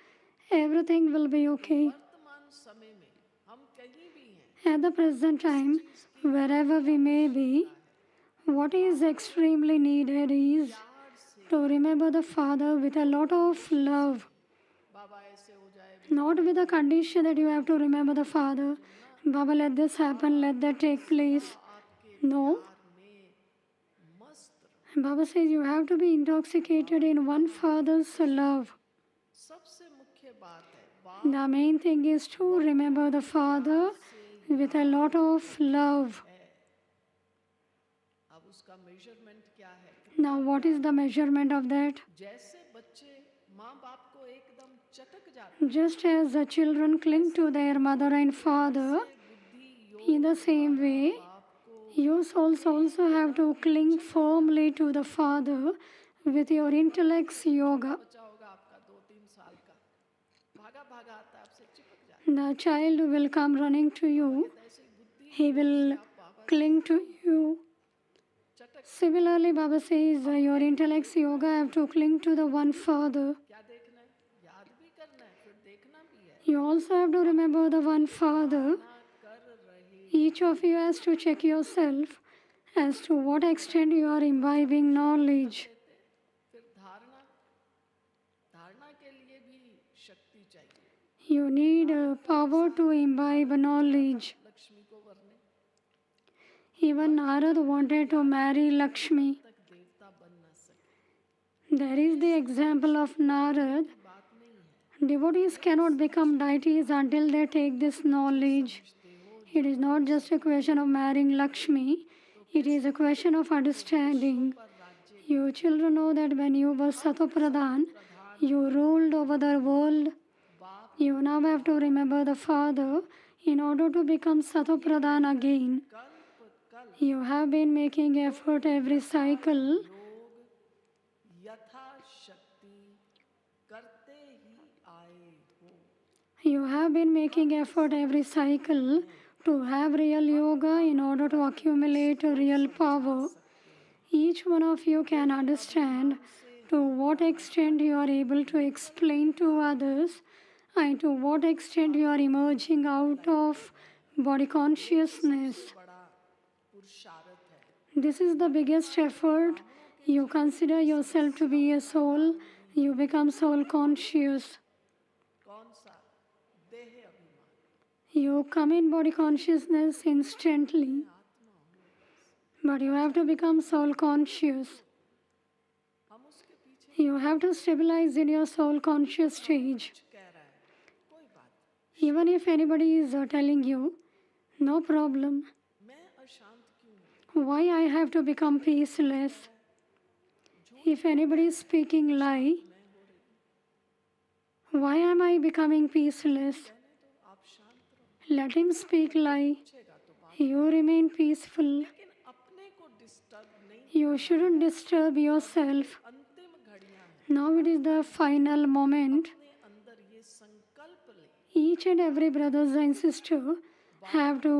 [SPEAKER 1] everything will be okay.
[SPEAKER 4] वर्तमान समय में हम कहीं भी हैं,
[SPEAKER 1] At the present time, wherever we may be, what is extremely needed is to remember the Father with a lot of love.
[SPEAKER 4] बाबा ऐसे हो जाए,
[SPEAKER 1] Not with the condition that you have to remember the Father. Baba, let this happen, let that take place. No.
[SPEAKER 4] प्यार में मस्त रहो।
[SPEAKER 1] Baba says you have to be intoxicated in one Father's love.
[SPEAKER 4] सबसे मुख्य बात है, बाप
[SPEAKER 1] The main thing is to remember the Father with a lot of love.
[SPEAKER 4] है, अब उसका मेजरमेंट क्या है?
[SPEAKER 1] Now, what is the measurement of that?
[SPEAKER 4] जैसे बच्चे माँ बाप को एकदम चटक जाते
[SPEAKER 1] Just as the children cling to their mother and father,
[SPEAKER 4] हैं, बुद्धि
[SPEAKER 1] in the same way,
[SPEAKER 4] बाप को
[SPEAKER 1] you souls also have to cling firmly to the Father with your intellect's yoga.
[SPEAKER 4] बच्चा होगा आपका 2-3 साल का, भागा भागा आता है, आपसे चिपक जाता
[SPEAKER 1] The child will come running to you,
[SPEAKER 4] है, ऐसे ही बुद्धि
[SPEAKER 1] he will cling to you.
[SPEAKER 4] चटक।
[SPEAKER 1] Similarly, Baba says your intellect's yoga have to cling to the one Father.
[SPEAKER 4] क्या देखना है? याद भी करना है, फिर देखना भी है।
[SPEAKER 1] You also have to remember the one Father.
[SPEAKER 4] ना कर रहे,
[SPEAKER 1] Each of you has to check yourself as to what extent you are imbibing knowledge.
[SPEAKER 4] फिर धारणा, धारणा के लिए भी शक्ति चाहिए,
[SPEAKER 1] You need power to imbibe knowledge.
[SPEAKER 4] Lakshmi को वरने
[SPEAKER 1] Even Narad wanted to marry Lakshmi.
[SPEAKER 4] तक देवता बन न सके।
[SPEAKER 1] There is the example of Narad.
[SPEAKER 4] बात नहीं है।
[SPEAKER 1] Devotees cannot become deities until they take this knowledge. It is not just a question of marrying Lakshmi, it is a question of understanding. You children know that when you were Satopradhan, you ruled over the world. You now have to remember the Father in order to become Satopradhan again.
[SPEAKER 4] कल्प कल्प
[SPEAKER 1] You have been making effort every cycle.
[SPEAKER 4] योग यथा शक्ति करते ही आए हो।
[SPEAKER 1] You have been making effort every cycle to have real yoga in order to accumulate real power. Each one of you can understand to what extent you are able to explain to others and to what extent you are emerging out of body consciousness.
[SPEAKER 4] बड़ा पुरुषार्थ है।
[SPEAKER 1] This is the biggest effort. You consider yourself to be a soul, you become soul conscious.
[SPEAKER 4] कौन सा? देह अभिमान।
[SPEAKER 1] You come in body consciousness instantly, but you have to become soul conscious.
[SPEAKER 4] हम उसके पीछे
[SPEAKER 1] You have to stabilize in your soul conscious stage.
[SPEAKER 4] कुछ कह रहा है, कोई बात नहीं।
[SPEAKER 1] Even if anybody is telling you, no problem,
[SPEAKER 4] मैं अशांत क्यों हूँ?
[SPEAKER 1] why I have to become peaceless? If anybody is speaking lie, why am I becoming peaceless?
[SPEAKER 4] कहने दो, आप शांत रहो।
[SPEAKER 1] Let him speak lie.
[SPEAKER 4] पूछेगा तो बात।
[SPEAKER 1] You remain peaceful.
[SPEAKER 4] लेकिन अपने को डिस्टर्ब नहीं।
[SPEAKER 1] You shouldn't disturb yourself.
[SPEAKER 4] अंतिम घड़ियां हैं।
[SPEAKER 1] Now it is the final moment.
[SPEAKER 4] अपने अंदर ये संकल्प ले,
[SPEAKER 1] Each and every brothers and sister have to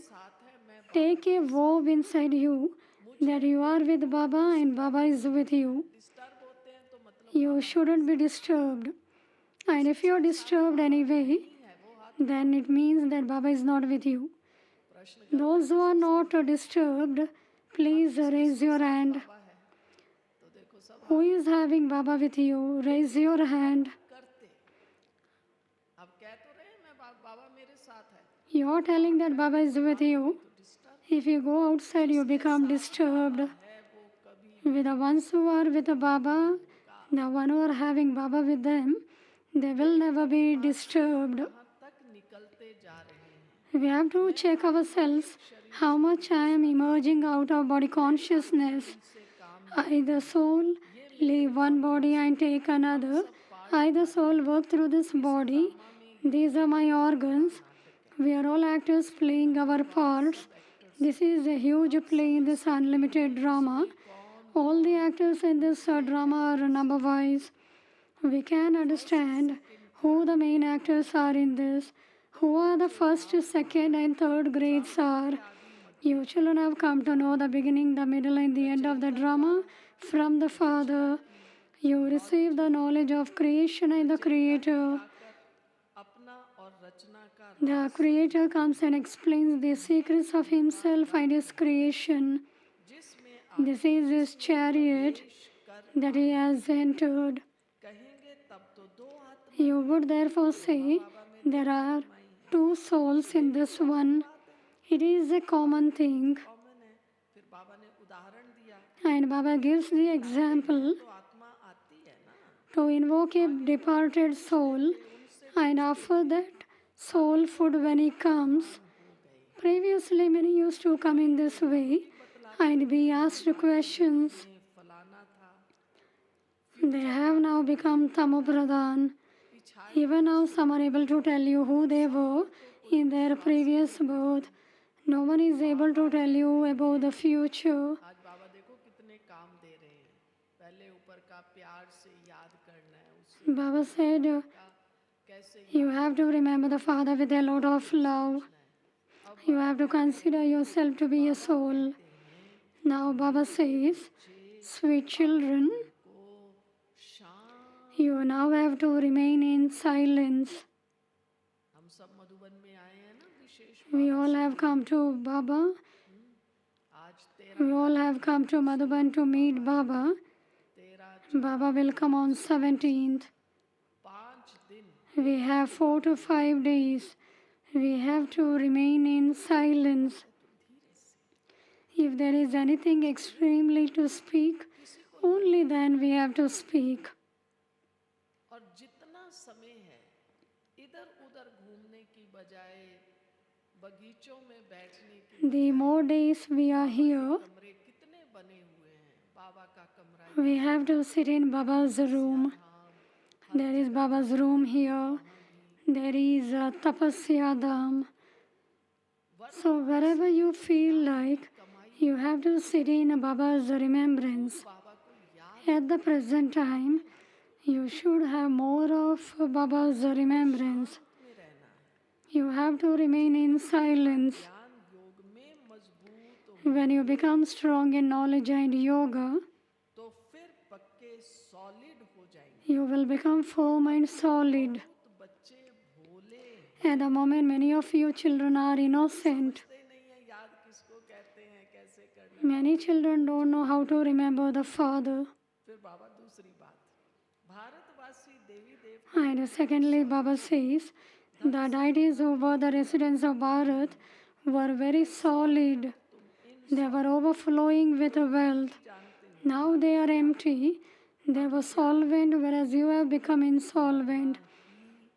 [SPEAKER 4] साथ है मैं
[SPEAKER 1] take a vow inside you that you are with Baba and Baba is with you.
[SPEAKER 4] Disturb होते हैं तो मतलब
[SPEAKER 1] You shouldn't be disturbed. And if you are disturbed anyway,
[SPEAKER 4] है वो हाथ।
[SPEAKER 1] then it means that Baba is not with you.
[SPEAKER 4] प्रश्न
[SPEAKER 1] Those who are not disturbed, please raise your hand.
[SPEAKER 4] है तो देखो सब
[SPEAKER 1] Who is having Baba with you? Raise your hand.
[SPEAKER 4] करते। अब कह तो रहे हैं मैं बाबा मेरे साथ है।
[SPEAKER 1] You are telling that Baba is with you. If you go outside, you become disturbed.
[SPEAKER 4] है वो कभी
[SPEAKER 1] With the ones who are with the Baba, the one who are having Baba with them, they will never be disturbed.
[SPEAKER 4] कहाँ तक निकलते जा रहे हैं।
[SPEAKER 1] We have to check ourselves how much I am emerging out of body consciousness. I, the soul, leave one body and take another. I, the soul, work through this body. These are my organs. We are all actors playing our parts. This is a huge play in this unlimited drama. All the actors in this drama are number-wise. We can understand who the main actors are in this, who are the first, second, and third grades are. You children have come to know the beginning, the middle, and the end of the drama from the Father. You receive the knowledge of creation and the Creator.
[SPEAKER 4] अपना और रचना का
[SPEAKER 1] The Creator comes and explains the secrets of Himself and His creation.
[SPEAKER 4] जिसमें
[SPEAKER 1] This is His chariot that He has entered.
[SPEAKER 4] कहेंगे तब तो दो आत्मा
[SPEAKER 1] You would therefore say, there are two souls in this one. It is a common thing.
[SPEAKER 4] Common है। फिर बाबा ने उदाहरण दिया
[SPEAKER 1] And Baba gives the example
[SPEAKER 4] तो आत्मा आती है ना,
[SPEAKER 1] to invoke a departed soul and offer that soul food when he comes. Previously, many used to come in this way and be asked questions.
[SPEAKER 4] फलाना था।
[SPEAKER 1] They have now become Tamopradhan. Even now, some are able to tell you who they were in their previous birth. No one is able to tell you about the future.
[SPEAKER 4] आज बाबा देखो कितने काम दे रहे हैं। पहले ऊपर का प्यार से याद करना है उसे
[SPEAKER 1] Baba said,
[SPEAKER 4] कैसे
[SPEAKER 1] you have to remember the Father with a lot of love. You have to consider yourself to be a soul. Now Baba says, sweet children,
[SPEAKER 4] को शांत।
[SPEAKER 1] you now have to remain in silence.
[SPEAKER 4] हम सब मधुबन में आए हैं ना विशेष।
[SPEAKER 1] We all have come to Baba.
[SPEAKER 4] आज तेरा
[SPEAKER 1] We all have come to Madhuban to meet Baba.
[SPEAKER 4] तेरा
[SPEAKER 1] Baba will come on 17th.
[SPEAKER 4] 5 दिन
[SPEAKER 1] We have 4 to 5 days. We have to remain in silence. If there is anything extremely to speak, only then we have to speak.
[SPEAKER 4] और जितना समय है इधर उधर घूमने की बजाय बगीचों में बैठने की
[SPEAKER 1] The more days we are here,
[SPEAKER 4] कमरे कितने बने हुए हैं बाबा का कमरा
[SPEAKER 1] we have to sit in Baba's room. There is Baba's room here. There is a Tapasya Dham. So wherever you feel like, you have to sit in Baba's remembrance.
[SPEAKER 4] बाबा को याद
[SPEAKER 1] At the present time, you should have more of Baba's remembrance.
[SPEAKER 4] में रहना है
[SPEAKER 1] You have to remain in silence.
[SPEAKER 4] ज्ञान योग में मजबूत
[SPEAKER 1] When you become strong in knowledge and yoga,
[SPEAKER 4] तो फिर पक्के सॉलिड हो जाएंगे
[SPEAKER 1] you will become firm and solid.
[SPEAKER 4] बहुत बच्चे भोले हैं
[SPEAKER 1] At the moment, many of you children are innocent.
[SPEAKER 4] समझते नहीं है याद किसको कहते हैं कैसे करना
[SPEAKER 1] Many children don't know how to remember the Father.
[SPEAKER 4] फिर बाबा दूसरी बात भारतवासी देवी देवता
[SPEAKER 1] And secondly, Baba says, the deities over the residents of Bharat were very solid. They were overflowing with wealth. Now they are empty. They were solvent, whereas you have become insolvent.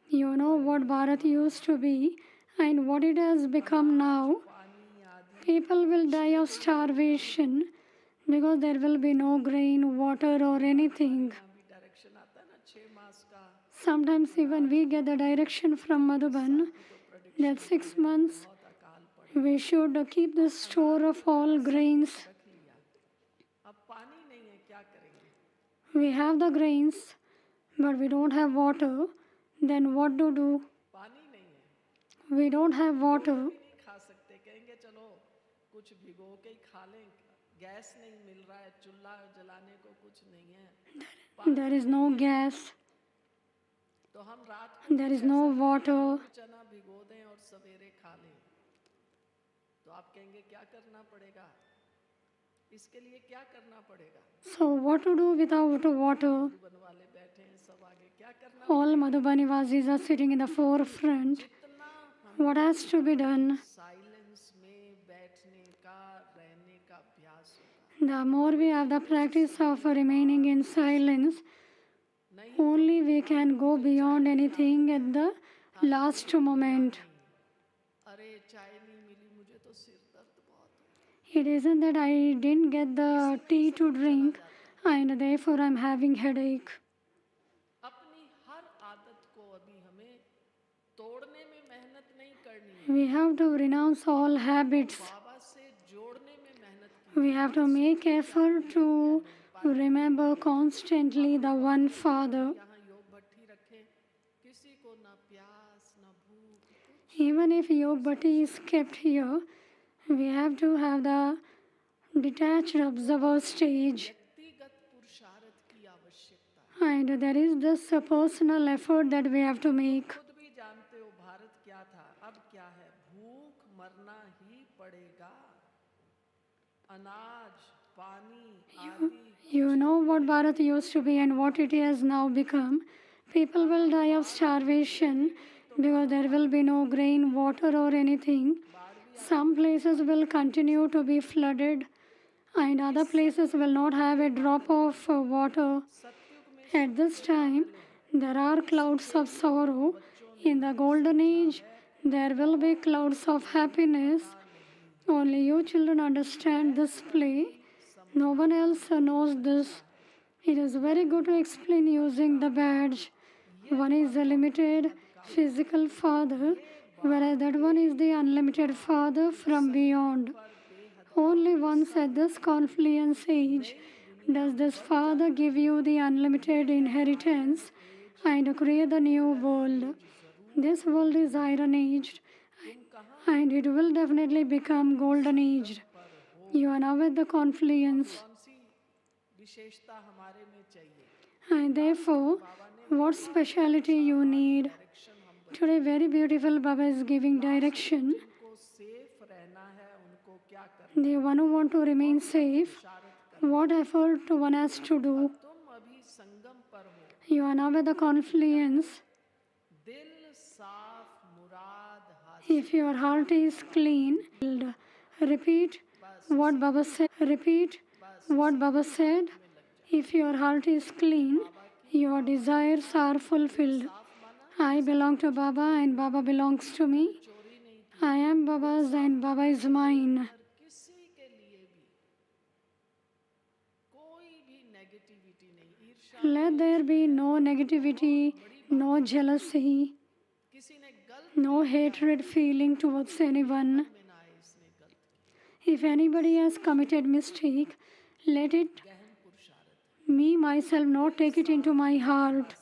[SPEAKER 1] You know what Bharat used to be and what it has become now. People will die of starvation because there will be no grain, water, or anything.
[SPEAKER 4] भी direction आता है ना 6 मास का
[SPEAKER 1] Sometimes even we get the direction from Madhuban that 6 months we should keep the store of all grains.
[SPEAKER 4] रख लिया अब पानी नहीं है क्या करेंगे
[SPEAKER 1] We have the grains, but we don't have water. Then what to do?
[SPEAKER 4] पानी नहीं है
[SPEAKER 1] We don't have water.
[SPEAKER 4] नहीं खा सकते कहेंगे चलो कुछ भिगो के ही खा लें गैस नहीं मिल रहा है चूल्हा जलाने को कुछ नहीं है
[SPEAKER 1] There is no gas.
[SPEAKER 4] तो हम रात को
[SPEAKER 1] There is no water.
[SPEAKER 4] चना भिगो दें और सवेरे खा लें तो आप कहेंगे क्या करना पड़ेगा इसके लिए क्या करना पड़ेगा
[SPEAKER 1] So what to do without water?
[SPEAKER 4] बन वाले बैठे हैं सब आगे क्या करना
[SPEAKER 1] All Madhubanivasis are sitting in the forefront.
[SPEAKER 4] जितना हम
[SPEAKER 1] What has to be done?
[SPEAKER 4] Silence में बैठने का रहने का अभ्यास होगा
[SPEAKER 1] The more we have the practice of remaining in silence, only we can go beyond anything at the last moment.
[SPEAKER 4] अरे चाय नहीं मिली मुझे तो सिर दर्द बहुत हो
[SPEAKER 1] It isn't that I didn't get the tea to drink and therefore I'm having headache.
[SPEAKER 4] अपनी हर आदत को अभी हमें तोड़ने में मेहनत नहीं करनी है
[SPEAKER 1] We have to renounce all habits.
[SPEAKER 4] बाबा से जोड़ने में मेहनत की
[SPEAKER 1] We have to make effort to remember constantly the one Father.
[SPEAKER 4] यहाँ योग भट्टी रखें किसी को ना प्यास ना भूख कुछ
[SPEAKER 1] Even if Yog Bhatti is kept here, we have to have the detached observer stage.
[SPEAKER 4] व्यक्तिगत पुरुषार्थ की आवश्यकता है
[SPEAKER 1] And there is this personal effort that we have to make.
[SPEAKER 4] खुद भी जानते हो भारत क्या था अब क्या है भूख मरना ही पड़ेगा अनाज पानी आदि
[SPEAKER 1] You know what Bharat used to be and what it has now become. People will die of starvation because there will be no grain, water, or anything. Some places will continue to be flooded, and other places will not have a drop of water. At this time, there are clouds of sorrow. In the golden age, there will be clouds of happiness. Only you children understand this play. No one else knows this. It is very good to explain using the badge. One is the limited physical father, whereas that one is the unlimited father from beyond. Only once at this confluence age does this father give you the unlimited inheritance and create the new world. This world is iron aged and it will definitely become golden aged. You are now at the confluence.
[SPEAKER 4] कौन सी विशेषता हमारे में चाहिए
[SPEAKER 1] And therefore, what speciality you need? Today, very beautiful Baba is giving direction.
[SPEAKER 4] उनको safe रहना है उनको क्या करना
[SPEAKER 1] The one who want to remain safe, what effort one has to do?
[SPEAKER 4] तुम अभी संगम पर हो
[SPEAKER 1] You are now at the confluence.
[SPEAKER 4] दिल साफ मुराद हासिल
[SPEAKER 1] If your heart is clean, repeat what Baba said. Repeat what Baba said. If your heart is clean, your desires are fulfilled. I belong to Baba and Baba belongs to me.
[SPEAKER 4] चोरी नहीं की,
[SPEAKER 1] I am Baba's and Baba is mine.
[SPEAKER 4] अंदर किसी के लिए भी कोई भी नेगेटिविटी नहीं, ईर्ष्या,
[SPEAKER 1] Let there be no negativity, no jealousy,
[SPEAKER 4] किसी ने गलत
[SPEAKER 1] no hatred feeling towards anyone.
[SPEAKER 4] में ना आए, इसने गलत किया,
[SPEAKER 1] If anybody has committed mistake, let it,
[SPEAKER 4] गहन पुरुषार्थ,
[SPEAKER 1] me myself, not take it into my heart.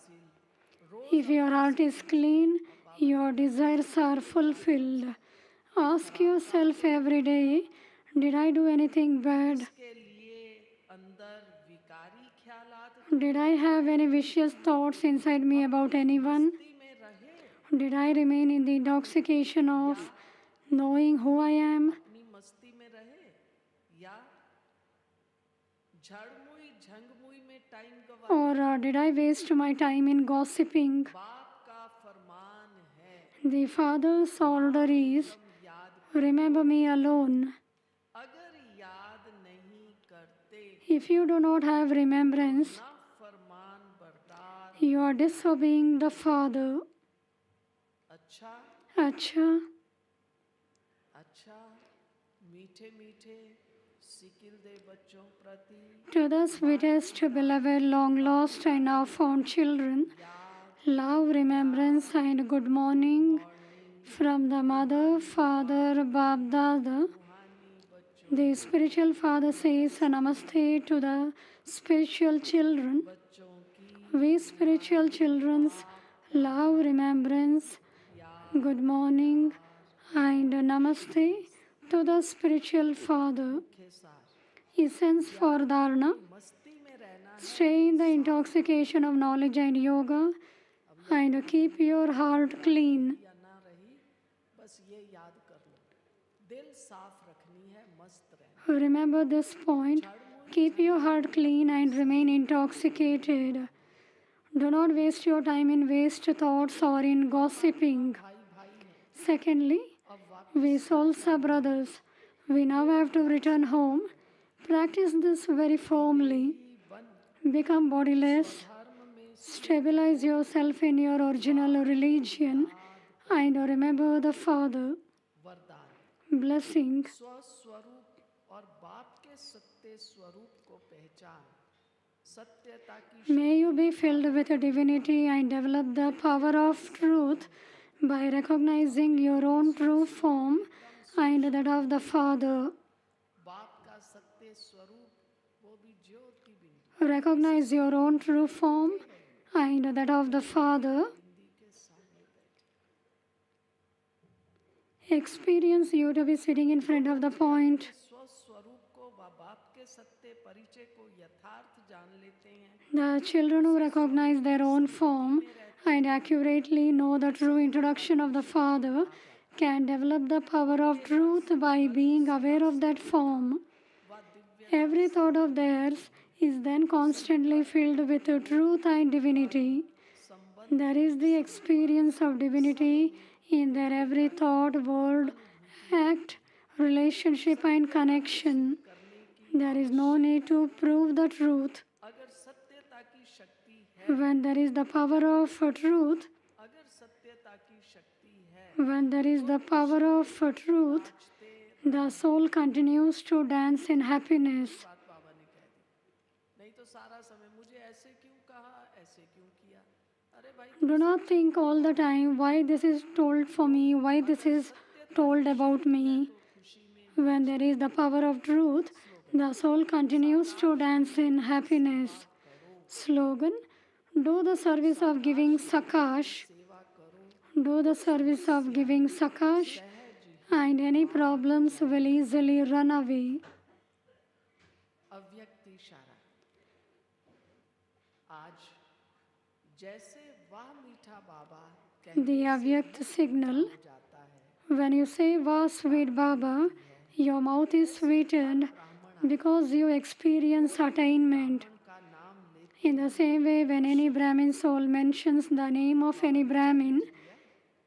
[SPEAKER 1] If your heart is clean, your desires are fulfilled. Ask yourself every day, did I do anything bad?
[SPEAKER 4] के लिए अंदर विकारी ख्यालात
[SPEAKER 1] Did I have any vicious thoughts inside me about anyone?
[SPEAKER 4] में रहे,
[SPEAKER 1] Did I remain in the intoxication of knowing who I am?
[SPEAKER 4] अपनी मस्ती में रहे, या झड़मुई झंगमुई में टाइम गवा,
[SPEAKER 1] Or did I waste my time in gossiping?
[SPEAKER 4] बाप का फरमान है,
[SPEAKER 1] The Father's order is,
[SPEAKER 4] याद,
[SPEAKER 1] remember me alone.
[SPEAKER 4] अगर याद नहीं करते,
[SPEAKER 1] If you do not have remembrance,
[SPEAKER 4] ना फरमान बरदार,
[SPEAKER 1] you are disobeying the Father.
[SPEAKER 4] अच्छा
[SPEAKER 1] Acha,
[SPEAKER 4] अच्छा, मीठे मीठे सिकिल दे बच्चों प्रति
[SPEAKER 1] to the sweetest, beloved, long lost, and now found children, love, remembrance, and good morning from the Mother, Father, Bab, Dada. The spiritual father says namaste to the spiritual children.
[SPEAKER 4] बच्चों की
[SPEAKER 1] We spiritual children's love, remembrance, good morning, and namaste to the spiritual father.
[SPEAKER 4] के साथ
[SPEAKER 1] Essence for dharana.
[SPEAKER 4] मस्ती में रहना है,
[SPEAKER 1] Stay in the intoxication of knowledge and yoga and keep your heart clean.
[SPEAKER 4] या ना रही, बस ये याद कर लो, दिल साफ रखनी है, मस्त रहना,
[SPEAKER 1] Remember this point. Keep your heart clean and remain intoxicated. Do not waste your time in waste thoughts or in gossiping.
[SPEAKER 4] भाई भाई है,
[SPEAKER 1] Secondly,
[SPEAKER 4] अब वापस
[SPEAKER 1] we souls are brothers. We now have to return home. Practice this very firmly.
[SPEAKER 4] बन
[SPEAKER 1] Become bodiless.
[SPEAKER 4] धर्म में
[SPEAKER 1] Stabilize yourself in your original religion and remember the Father.
[SPEAKER 4] वरदान,
[SPEAKER 1] Blessing.
[SPEAKER 4] स्वस्वरूप और बाप के सत्य स्वरूप को पहचान, सत्यता की
[SPEAKER 1] May you be filled with divinity and develop the power of truth by recognizing your own true form and that of the Father.
[SPEAKER 4] बाप का सत्य स्वरूप, वो भी ज्योति बिंदु
[SPEAKER 1] Recognize your own true form and that of the Father.
[SPEAKER 4] के सामने बैठे,
[SPEAKER 1] Experience you to be sitting in front of the point.
[SPEAKER 4] स्वस्वरूप को व बाप के सत्य परिचय को यथार्थ जान लेते हैं,
[SPEAKER 1] The children who recognize their own form and accurately know the true introduction of the Father can develop the power of truth by being aware of that form. Every thought of theirs is then constantly filled with truth and divinity. There is the experience of divinity in their every thought, word, act, relationship, and connection. There is no need to prove the truth.
[SPEAKER 4] अगर सत्यता की शक्ति है,
[SPEAKER 1] When there is the power of truth,
[SPEAKER 4] अगर सत्यता की शक्ति है,
[SPEAKER 1] when there is the power of truth, the soul continues to dance in happiness.
[SPEAKER 4] बात बाबा ने कह दी, नहीं तो सारा समय मुझे ऐसे क्यों कहा, ऐसे क्यों किया, अरे भाई
[SPEAKER 1] Do not think all the time why this is told for me, why this is told about me. When there is the power of truth, the soul continues to dance in happiness. Slogan: do the service of giving Sakash. Do the service of giving Sakash, and any problems will easily run away.
[SPEAKER 4] अव्यक्त इशारा, आज जैसे वाह मीठा बाबा कहने
[SPEAKER 1] The Avyakt signal.
[SPEAKER 4] जाता है,
[SPEAKER 1] When you say, "Wow, sweet Baba," your mouth is sweetened because you experience attainment.
[SPEAKER 4] का नाम लेते
[SPEAKER 1] In the same way, when any Brahmin soul mentions the name of any Brahmin,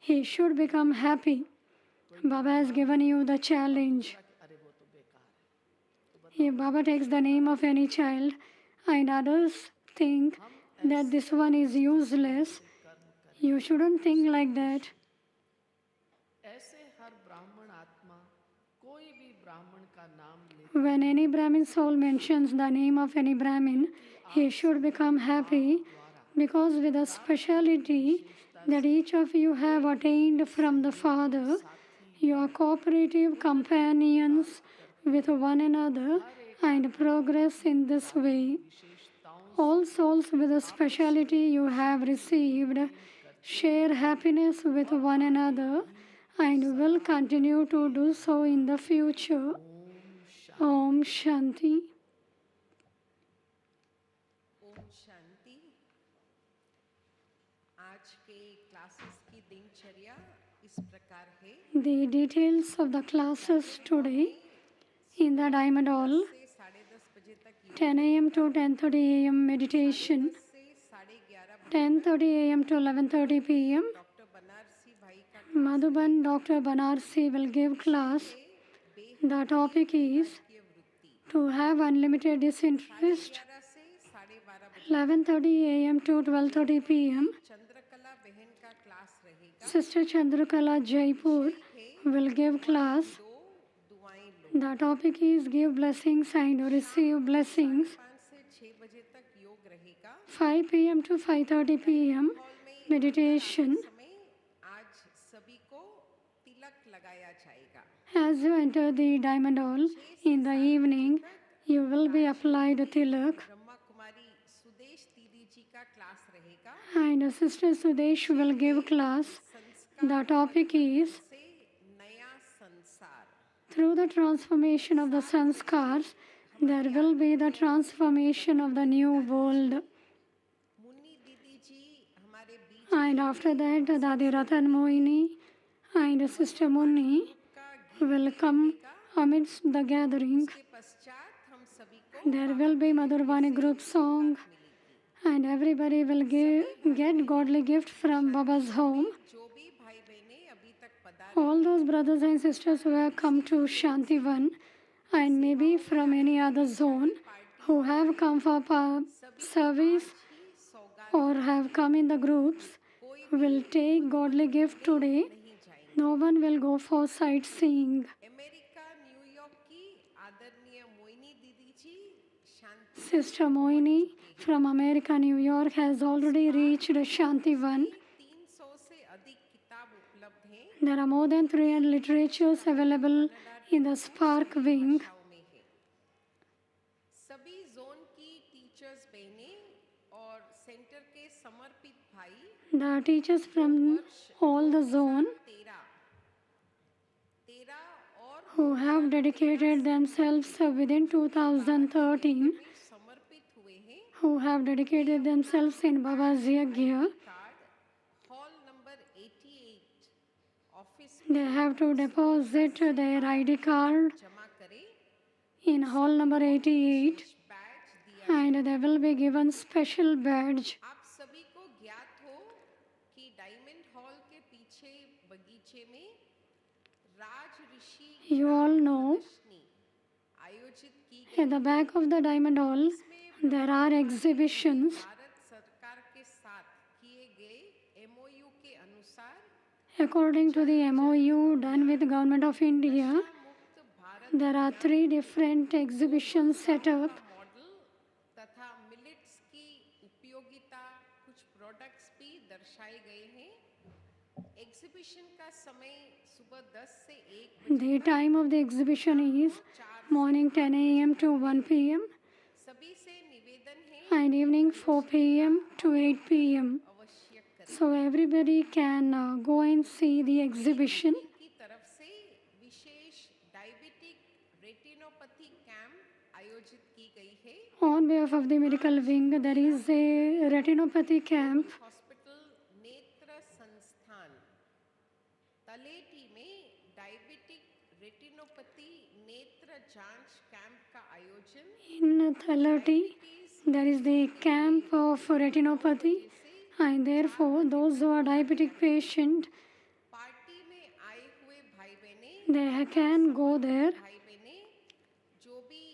[SPEAKER 1] he should become happy. Baba has given you the challenge.
[SPEAKER 4] अरे वो तो बेकार है,
[SPEAKER 1] If Baba takes the name of any child and others think that this one is useless, you shouldn't think like that.
[SPEAKER 4] ऐसे हर ब्राह्मण आत्मा कोई भी ब्राह्मण का नाम ले
[SPEAKER 1] When any Brahmin soul mentions the name of any Brahmin, he should become happy because with the speciality that each of you have attained from the Father, you are cooperative companions with one another and progress in this way. All souls with the speciality you have received share happiness with one another and will continue to do so in the future. Om Shanti.
[SPEAKER 5] Om Shanti. आज के classes की दिनचर्या इस प्रकार है।
[SPEAKER 1] The details of the classes today in the Diamond Hall,
[SPEAKER 5] से 10:30 बजे तक
[SPEAKER 1] 10 a.m. to 10:30 a.m. meditation,
[SPEAKER 5] से 11:30
[SPEAKER 1] 10:30 a.m. to 11:30 p.m.
[SPEAKER 5] Doctor Banarasi भाई का
[SPEAKER 1] Madhuban Dr. Banarsi will give class. The topic is to have unlimited disinterest.
[SPEAKER 5] 11 से 12:30 बजे
[SPEAKER 1] 11:30 a.m. to 12:30 p.m.
[SPEAKER 5] Chandrakala बहन का क्लास रहेगा।
[SPEAKER 1] Sister Chandrakala Jaipur will give class.
[SPEAKER 5] दो दुआएं लो।
[SPEAKER 1] The topic is give blessings and receive blessings.
[SPEAKER 5] 5 से 6 बजे तक योग रहेगा।
[SPEAKER 1] 5 p.m. to 5:30 p.m. meditation.
[SPEAKER 5] समय आज सभी को तिलक लगाया जाएगा।
[SPEAKER 1] As you enter the Diamond Hall in the evening, you will be applied tilak.
[SPEAKER 5] Brahma Kumari Sudesh दीदी जी का क्लास रहेगा।
[SPEAKER 1] And Sister Sudesh will give class. The topic is
[SPEAKER 5] से नया संसार।
[SPEAKER 1] through the transformation of the sanskars, there will be the transformation of the new world.
[SPEAKER 5] Munni दीदी जी हमारे बीच
[SPEAKER 1] And after that, Dadi Ratan Moini and Sister Munni will come amidst the gathering.
[SPEAKER 5] के पश्चात हम सभी को
[SPEAKER 1] There will be Madhurvani group song and everybody will get godly gift from Baba's home.
[SPEAKER 5] जो भी भाई बहनें अभी तक पधारे
[SPEAKER 1] All those brothers and sisters who have come to Shantivan and maybe from any other zone who have come for service
[SPEAKER 5] सौगात
[SPEAKER 1] or have come in the groups will take godly gift today.
[SPEAKER 5] नहीं जाएंगे।
[SPEAKER 1] No one will go for sightseeing.
[SPEAKER 5] America New York की आदरणीय मोइनी दीदी जी शांति
[SPEAKER 1] Sister Moini from America, New York has already reached Shantivan.
[SPEAKER 5] 300 से अधिक किताब उपलब्ध हैं।
[SPEAKER 1] There are more than 300 literatures available in the Spark Wing.
[SPEAKER 5] भाषाओं में है। सभी जोन की टीचर्स बहनें और सेंटर के समर्पित भाई
[SPEAKER 1] The teachers from all the zone
[SPEAKER 5] 13 और
[SPEAKER 1] who have dedicated themselves within 2013,
[SPEAKER 5] समर्पित हुए हैं।
[SPEAKER 1] who have dedicated themselves in Baba's Yagya,
[SPEAKER 5] card hall number 88 office
[SPEAKER 1] they have to deposit their ID card
[SPEAKER 5] जमा करें।
[SPEAKER 1] in hall number 88
[SPEAKER 5] बैच दिया।
[SPEAKER 1] and they will be given special badge.
[SPEAKER 5] आप सभी को ज्ञात हो कि डायमंड हॉल के पीछे बगीचे में राज ऋषि
[SPEAKER 1] You all know
[SPEAKER 5] प्रदर्शनी आयोजित की
[SPEAKER 1] at the back of the Diamond Hall there are exhibitions.
[SPEAKER 5] Bharat सरकार के साथ किए गए एमओयू के अनुसार
[SPEAKER 1] According to the MOU done with the Government of India,
[SPEAKER 5] मुक्त Bharat
[SPEAKER 1] there are 3 different exhibitions set up.
[SPEAKER 5] Model तथा मिलेट्स की उपयोगिता कुछ प्रोडक्ट्स भी दर्शाए गए हैं। एग्जीबिशन का समय सुबह 10 से 1
[SPEAKER 1] The time of the exhibition is morning 10 a.m. to 1 p.m.
[SPEAKER 5] सभी से निवेदन है
[SPEAKER 1] and evening 4 p.m. to 8 p.m.
[SPEAKER 5] अवश्य करें।
[SPEAKER 1] So everybody can go and see the exhibition.
[SPEAKER 5] की तरफ से विशेष डायबिटिक रेटिनोपैथी कैंप आयोजित की गई है।
[SPEAKER 1] On behalf of the medical wing, there is a retinopathy camp.
[SPEAKER 5] Hospital नेत्र संस्थान तलेटी में डायबिटिक रेटिनोपैथी नेत्र जांच कैंप का आयोजन
[SPEAKER 1] In Thalati, there is the camp of retinopathy, and therefore those who are diabetic patient,
[SPEAKER 5] party में आए हुए भाई बहनें
[SPEAKER 1] they can go there.
[SPEAKER 5] भाई बहनें जो भी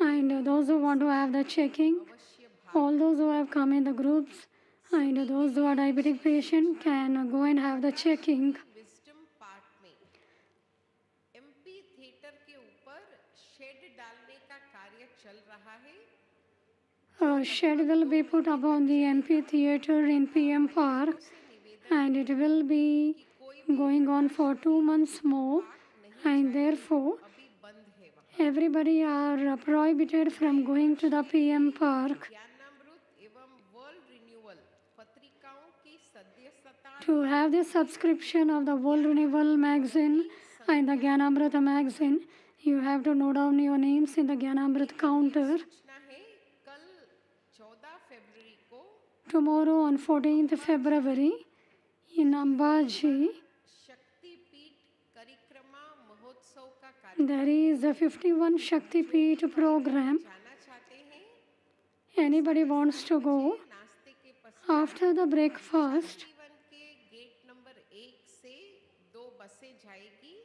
[SPEAKER 1] And those who want to have the checking,
[SPEAKER 5] अवश्य भाग
[SPEAKER 1] all those who have come in the groups, and those who are diabetic patient can go and have the checking.
[SPEAKER 5] Wisdom part में MP theatre के ऊपर shade डालने का कार्य चल रहा है।
[SPEAKER 1] A shed will be put upon the amphitheater in PM Park, and it will be going on for 2 months more, and therefore
[SPEAKER 5] अभी बंद है वहाँ।
[SPEAKER 1] everybody are prohibited from going to the PM Park.
[SPEAKER 5] ज्ञानामृत एवं world renewal पत्रिकाओं की सदस्यता
[SPEAKER 1] To have the subscription of the World Renewal magazine and the Gyanamrita magazine, you have to note down your names in the Gyanamrita counter.
[SPEAKER 5] सूचना है कल 14 फरवरी को
[SPEAKER 1] Tomorrow on 14th February in Ambaji,
[SPEAKER 5] शक्तिपीठ परिक्रमा महोत्सव का कार्य
[SPEAKER 1] there is a 51 Shakti Peeth program.
[SPEAKER 5] जाना चाहते हैं।
[SPEAKER 1] Anybody wants to go?
[SPEAKER 5] नाश्ते के पश्चात
[SPEAKER 1] After the breakfast,
[SPEAKER 5] जीवन के गेट नंबर 1 से 2 बसें जाएगी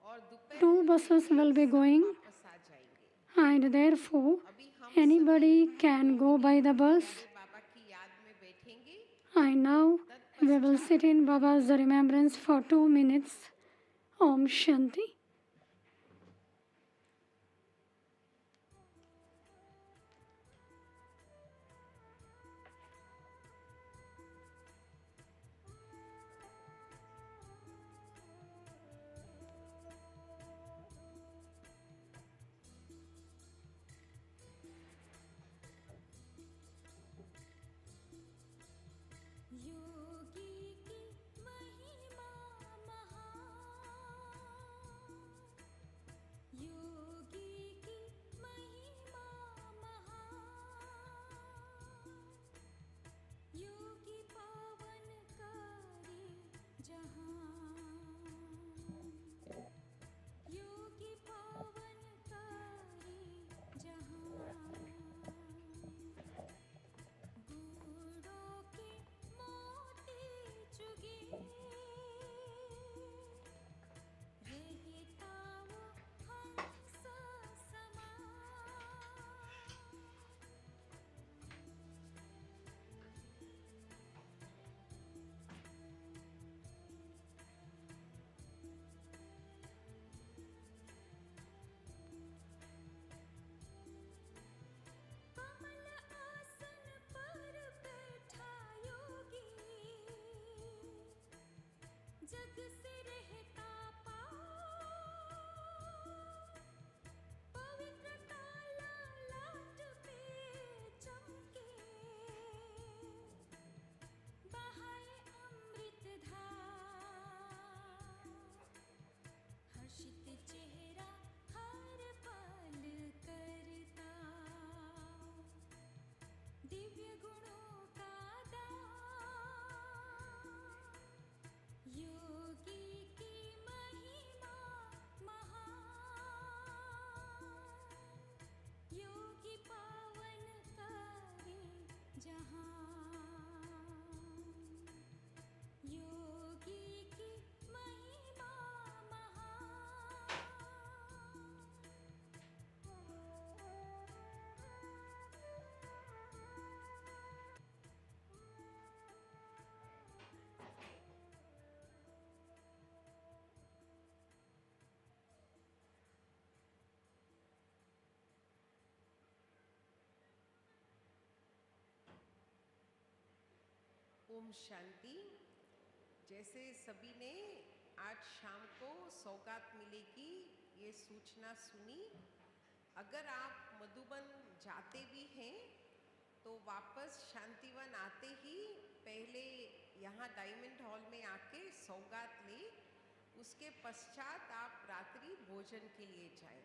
[SPEAKER 5] और दोपहर
[SPEAKER 1] 2 buses will be going,
[SPEAKER 5] वापस आ जाएंगे।
[SPEAKER 1] and therefore
[SPEAKER 5] अभी हम
[SPEAKER 1] anybody can go by the bus.
[SPEAKER 5] बाबा की याद में बैठेंगे।
[SPEAKER 1] And now we will sit in Baba's remembrance for 2 minutes. Om Shanti.
[SPEAKER 3] योगी की महिमा महान, योगी की महिमा महान, योगी पावनकारी जहान, योगी पावनकारी जहान, बूढ़ों के मोती चुगे रहता वो हंस समान। कमल आसन पर बैठा योगी, जग से रहता पार, पवित्रता लालाट पे चमके, बहाए अमृत धार, हर्षित चेहरा हर पल करता, दिव्य गुणों का दान, योगी की महिमा महान, योगी पावन करे जहान, योगी की महिमा महान।
[SPEAKER 5] ओम शांति। जैसे सभी ने आज शाम को सौगात मिलेगी ये सूचना सुनी, अगर आप मधुबन जाते भी हैं तो वापस शांतिवन आते ही पहले यहाँ डायमंड हॉल में आके सौगात ले, उसके पश्चात आप रात्रि भोजन के लिए जाएं।